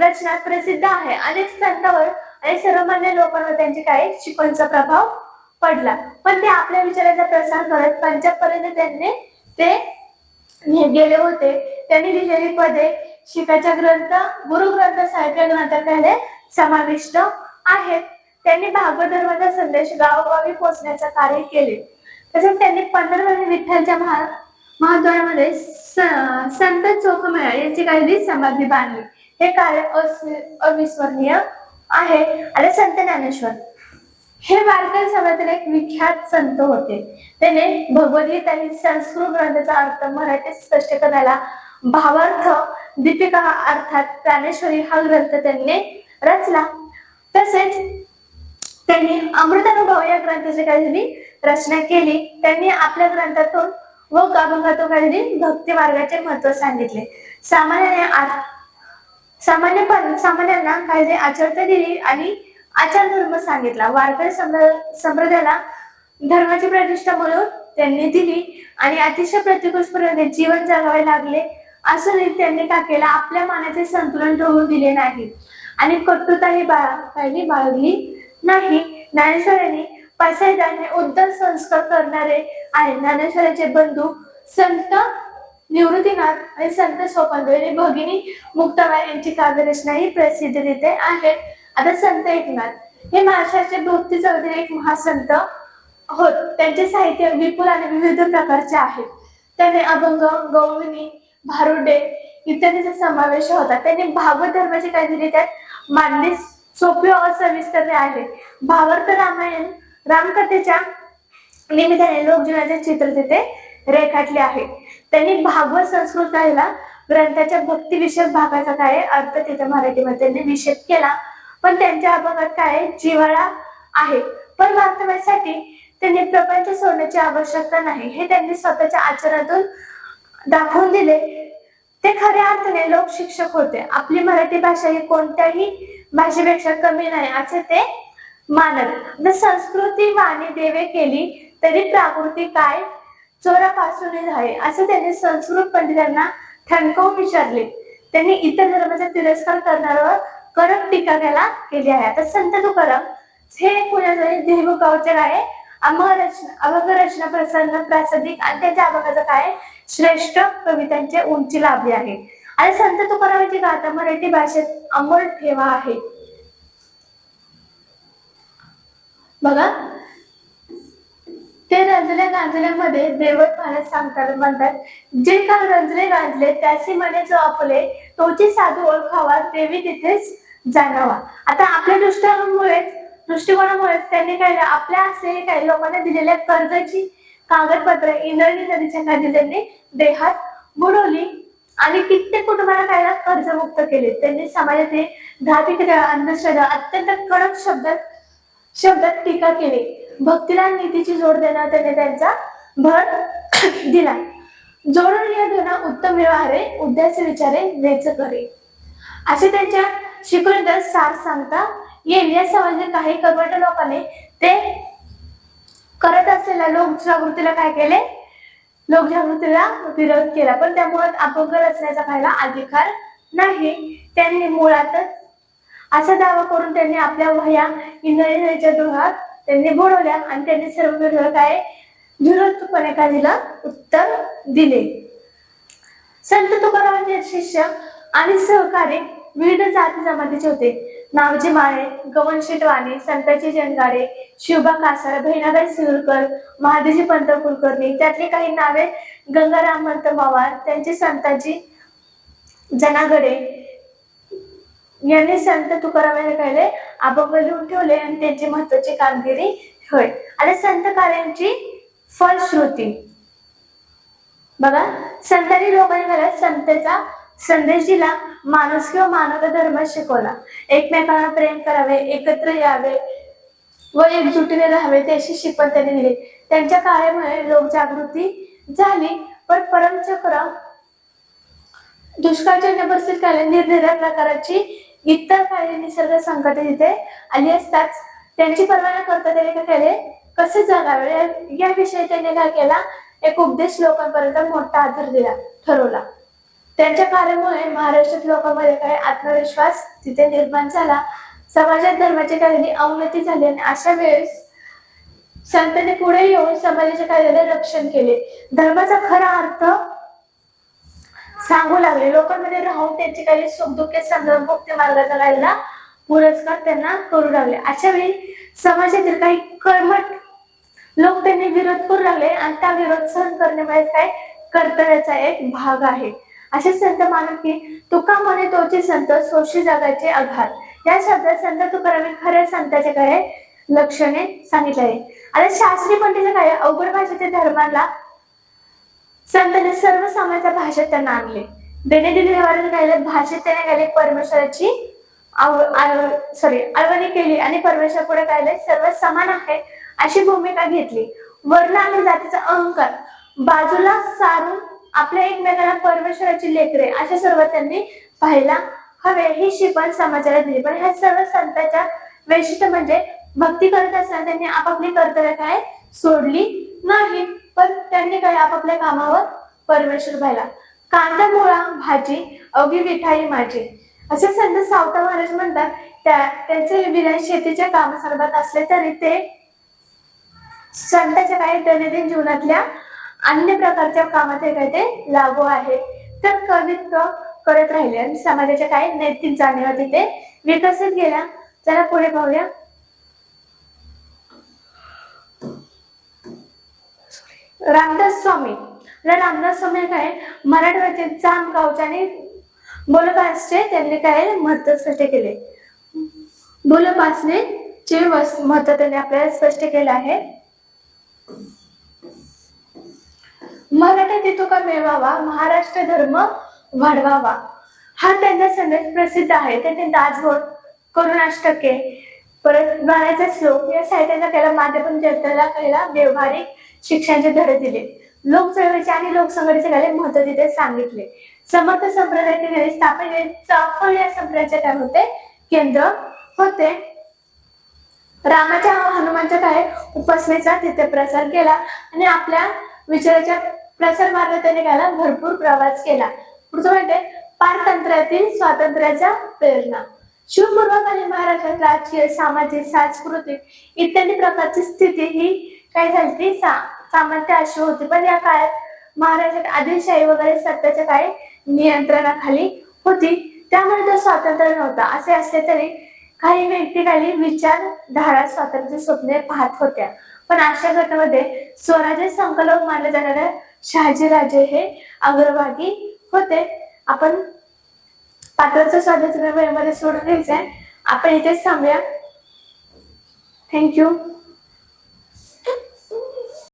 रचना प्रसिद्ध आहे. अनेक संतांवर आणि सर्वमान्य लोकांवर त्यांची काय शिकवणचा प्रभाव पडला. पण ते आपल्या विचाराचा प्रसार करत पंजाबपर्यंत त्यांनी ते गेले होते. त्यांनी लिहिलेली पदे शिकाच्या ग्रंथ गुरुग्रंथ साहित्य ग्रंथामध्ये समाविष्ट आहेत. त्यांनी भागवत धर्माचा संदेश गावोगावी पोहोचण्याचं कार्य केले. तसेच त्यांनी पंढरपूर विठ्ठलच्या महाद्वारामध्ये संत चोखमेळा यांची काही समाधी बांधली. हे कार्य अविस्मरणीय आहे. आणि संत ज्ञानेश्वर हे वारकरी समाजातील एक विख्यात संत होते. त्याने भगवद्गीता ही संस्कृत ग्रंथाचा अर्थ मराठीत स्पष्ट करण्याला भावार्थ दीपिका अर्थात प्राणेश्वरी हा ग्रंथ त्यांनी रचला. तसेच त्यांनी अमृतानुभव या ग्रंथाची काय झाली रचना केली. त्यांनी आपल्या ग्रंथातून व अभंगातून काय झाली भक्ती मार्गाचे महत्व सांगितले. सामान्यांना काय जे आचरता दिली आणि आचार धर्म सांगितला. वारकरी संप्रदायाला धर्माची प्रतिष्ठा म्हणून त्यांनी दिली आणि अतिशय प्रतिकूल परिस्थितीत जीवन जगावे लागले असूनही त्यांनी काय केलं आपल्या मनाचे संतुलन ठेवून दिले नाही आणि कटुताही बाळगली नाही. ज्ञानेश्वरांनी पायसायदान हे उद्धट संस्कार करणारे आहे. ज्ञानेश्वरांचे बंधू संत निवृत्तीनाथ आणि संत सोपानदेव भगिनी मुक्ताबाई यांची काव्यरचना ही प्रसिद्धीत आहे. आता संत एकनाथ हे महाराष्ट्राचे भक्ती चौधरी एक महासंत होत. त्यांचे साहित्य विपुल आणि विविध प्रकारचे आहेत. त्यांनी अभंग, गवळणी, भारुडे इत्यादीचा समावेश होता. त्यांनी भागवत धर्माची काय दिली त्यात मांडणी सोपी व सविस्तर आहे. भावार्थ रामायण रामकथेच्या निमित्ताने लोकजीवनाचे चित्र तिथे रेखाटले आहे. त्यांनी भागवत संस्कृत कायला ग्रंथाच्या भक्तिविषयक भागाचा काय अर्थ तिथे मराठीमध्ये त्यांनी निषेध केला. पण त्यांच्या अभंगात काय जिव्हाळा आहे. पण वास्तवासाठी त्यांनी प्रपंच सोडण्याची आवश्यकता नाही हे त्यांनी स्वतःच्या आचरणातून दाखवून दिले. ते खऱ्या अर्थाने लोक शिक्षक होते. आपली मराठी भाषा ही कोणत्याही भाषेपेक्षा कमी नाही असे ते मानत. संस्कृती वाणी देवे केली तरी प्राकृती काय चोरापासूनच आहे असं त्यांनी संस्कृत पंडितांना ठणकावून विचारले. त्यांनी इतर धर्माचा तिरस्कार करणाऱ्यावर कडक टीका केली आहे. आता संत तुकाराम हे पुण्याचे देहू गावचे काय अभंग रचना प्रसन्न प्रासादिक आणि त्यांच्या अभंगाचा काय श्रेष्ठ कवितांचे उंची लाभली आहे. आणि संत तुकारामांची गाथा मराठी भाषेत अमोल ठेवा आहे. बघा ते रंजल्या गांजल्यामध्ये देवट पाहण्यास सांगतात म्हणतात जे काल रंजले गांजले त्याची मने जो आपले तोची साधू ओळखावा देवी तिथेच जाणावा. आता आपल्या दृष्टिकोनामुळेच त्यांनी काय आपल्या असलेले काही लोकांना दिलेल्या कर्जाची कागदपत्र इंद्रायणी नदीच्या काठी त्यांनी देहात बुडवली आणि कित्येक कुटुंबाला काय कर्जमुक्त केले. त्यांनी समाजातील धार्मिक अंधश्रद्धा अत्यंत कडक शब्दात टीका केली. भक्तीला नीतीची जोड देण्यात त्यांनी त्यांचा भर दिला. जोडून या दोना उत्तम व्यवहारे उद्देश विचारे वेच करे असे त्यांच्या शिकवणीत सार सांगता येईल. या समाजातील काही कर्मठ लोकांनी ते करत असलेल्या लोकजागृतीला काय केले लोकजागृतीला विरोध केला. पण त्यामुळे अभंग रचण्याचा खायला अधिकार नाही. त्यांनी मुळातच असा दावा करून त्यांनी आपल्या वह्या इंद्रायणीच्या डोहात त्यांनी बुडवल्या आणि त्यांनी सर्व विरोध काय विरोधपणे काय दिलं उत्तर दिले. संत तुकारामांचे शिष्य आणि सहकारी विविध जाती जमातीचे होते. नावजी माळे, गवनशेठ वाणी, संताजी जनगाडे, शिवबा कासार, बहिणाबाई सिरुरकर, महादेजी पंत कुलकर्णी. त्यातली काही नावे गंगारामंत पवार, त्यांचे संताजी जनागडे यांनी संत तुकारामांनी काय अभंग लिहून ठेवले आणि त्यांची महत्वाची कामगिरी होय. आणि संत कार्यांची फलश्रुती बघा संतांनी लोकांनी काय संतांचा संदेश दिला. माणूस किंवा मानव धर्म शिकवला. एकमेकांना प्रेम करावे, एकत्र यावे व एकजुटीने राहावे त्याची शिकवण त्यांनी दिली. त्यांच्या कार्यामुळे लोकजागृती झाली. पण परमचक्र दुष्काळजन्य परिस्थितीत निरनिराळ्या प्रकारची इतर काही निसर्ग संकट तिथे आली असताच त्यांची पर्वा न करता त्यांनी काय केले कसे जगावे याविषयी त्यांनी काय केला एक उपदेश लोकांपर्यंत मोठा आधार दिला ठरवला. त्यांच्या कार्यामुळे महाराष्ट्रात लोकांमध्ये काय आत्मविश्वास तिथे निर्माण झाला. समाजात धर्माची काही अवनती झाली आणि अशा वेळेस संतांनी पुढे येऊन समाजाचे कार्याचे रक्षण केले. धर्माचा खरा अर्थ सांगू लागले. लोकांमध्ये राहून त्यांची काही सुखदुःखे समजावून मुक्ती मार्गाचा काढला पुरस्कार त्यांना करू लागले. अशा वेळी समाजातील काही कर्मठ लोक त्यांनी विरोध करू लागले आणि त्या विरोध सहन करण्यामुळे काय कर्तव्याचा एक भाग आहे. असे संत मानत की तुका म्हणे तोचे संत सोशी जगाचे आघात या शब्दात संत तुकारामांनी खऱ्या संतांचे काय लक्षणे सांगितले आहे. आता शास्त्री पंडित काय अवघड भाषेतील धर्माला संतांनी सर्व समाजाच्या भाषेत त्यांना आणले. दैनंदिन व्यवहारात काय भाषेत त्याने काय परमेश्वराची आळवणी केली आणि परमेश्वर पुढे काय सर्व समान आहे अशी भूमिका घेतली. वर्ण आणि जातीचा अहंकार बाजूला सारून आपल्या एकमेकांना परमेश्वराची लेकरे अशा सर्व त्यांनी पाहायला हवे ही शिकवण समाजाला दिली. पण ह्या सर्व संतांच्या वैशिष्ट्य म्हणजे भक्ती करत असताना त्यांनी आपापली कर्तव्य काय सोडली नाही, पण त्यांनी काय आपापल्या कामावर परमेश्वर पाहिला. कांदा मुळा भाजी अवघी विठाई माझी असे संत सावता महाराज म्हणतात. त्यांचे विधान शेतीच्या कामासंदर्भात असले तरी ते संतांच्या काही दैनंदिन जीवनातल्या अन्य प्रकारच्या कामात काय ते लागू आहे. तर कवित्व करत राहिले आणि समाजाच्या काही नैतिक जाणीवा तिथे विकसित गेल्या. चला पुढे पाहूया. रामदास स्वामी काय मराठवाड्याचे जामगावच्या आणि बोलपासचे त्यांनी काय महत्व स्पष्ट केले. बोलपासने चे महत्व त्यांनी आपल्याला स्पष्ट केलं आहे. मराठी तुका मिळवावा महाराष्ट्र धर्म वाढवावा हा त्यांचा संदेश प्रसिद्ध आहे. त्यांनी दासबोध करुण अष्टके परत गाण्याचा श्लोक या साहित्याचा केला माध्यम जनतेला पहिला व्यवहारिक शिक्षणाचे धडे दिले. लोक चळवळीचे आणि लोकसंघटनेचे काय महत्व तिथे सांगितले. समर्थ संप्रदायाचे स्थापन चाफळ या संप्रदायाचे काय होते केंद्र होते. रामाच्या हनुमानच्या काय उपासनेचा तिथे प्रसार केला आणि आपल्या विचाराच्या प्रसार मार्ग त्याने काय भरपूर प्रवास केला. पुढचं म्हणजे पारतंत्र्यातील स्वातंत्र्याचा प्रेरणा. शिवपूर्वक आणि महाराष्ट्रात राजकीय सामाजिक सांस्कृतिक इत्यादी प्रकारची स्थिती ही काय झाली सामर्थ्य अशी होती. पण या काळात महाराष्ट्रात आदिलशाही वगैरे सत्तेच्या काय नियंत्रणाखाली होती, त्यामुळे तो स्वातंत्र्य नव्हता. असे असले तरी काही व्यक्ती काही विचारधारा स्वातंत्र्य स्वप्ने पाहत होत्या. पण अशा घटनेमध्ये स्वराज्य संकलक मानले जाणारे शहाजीराजे हे अग्रभागी होते. आपण पात्राचं स्वातंत्र्य वेळेमध्ये सोडून घ्यायचंय. आपण इथेच थांबूया. थँक्यू.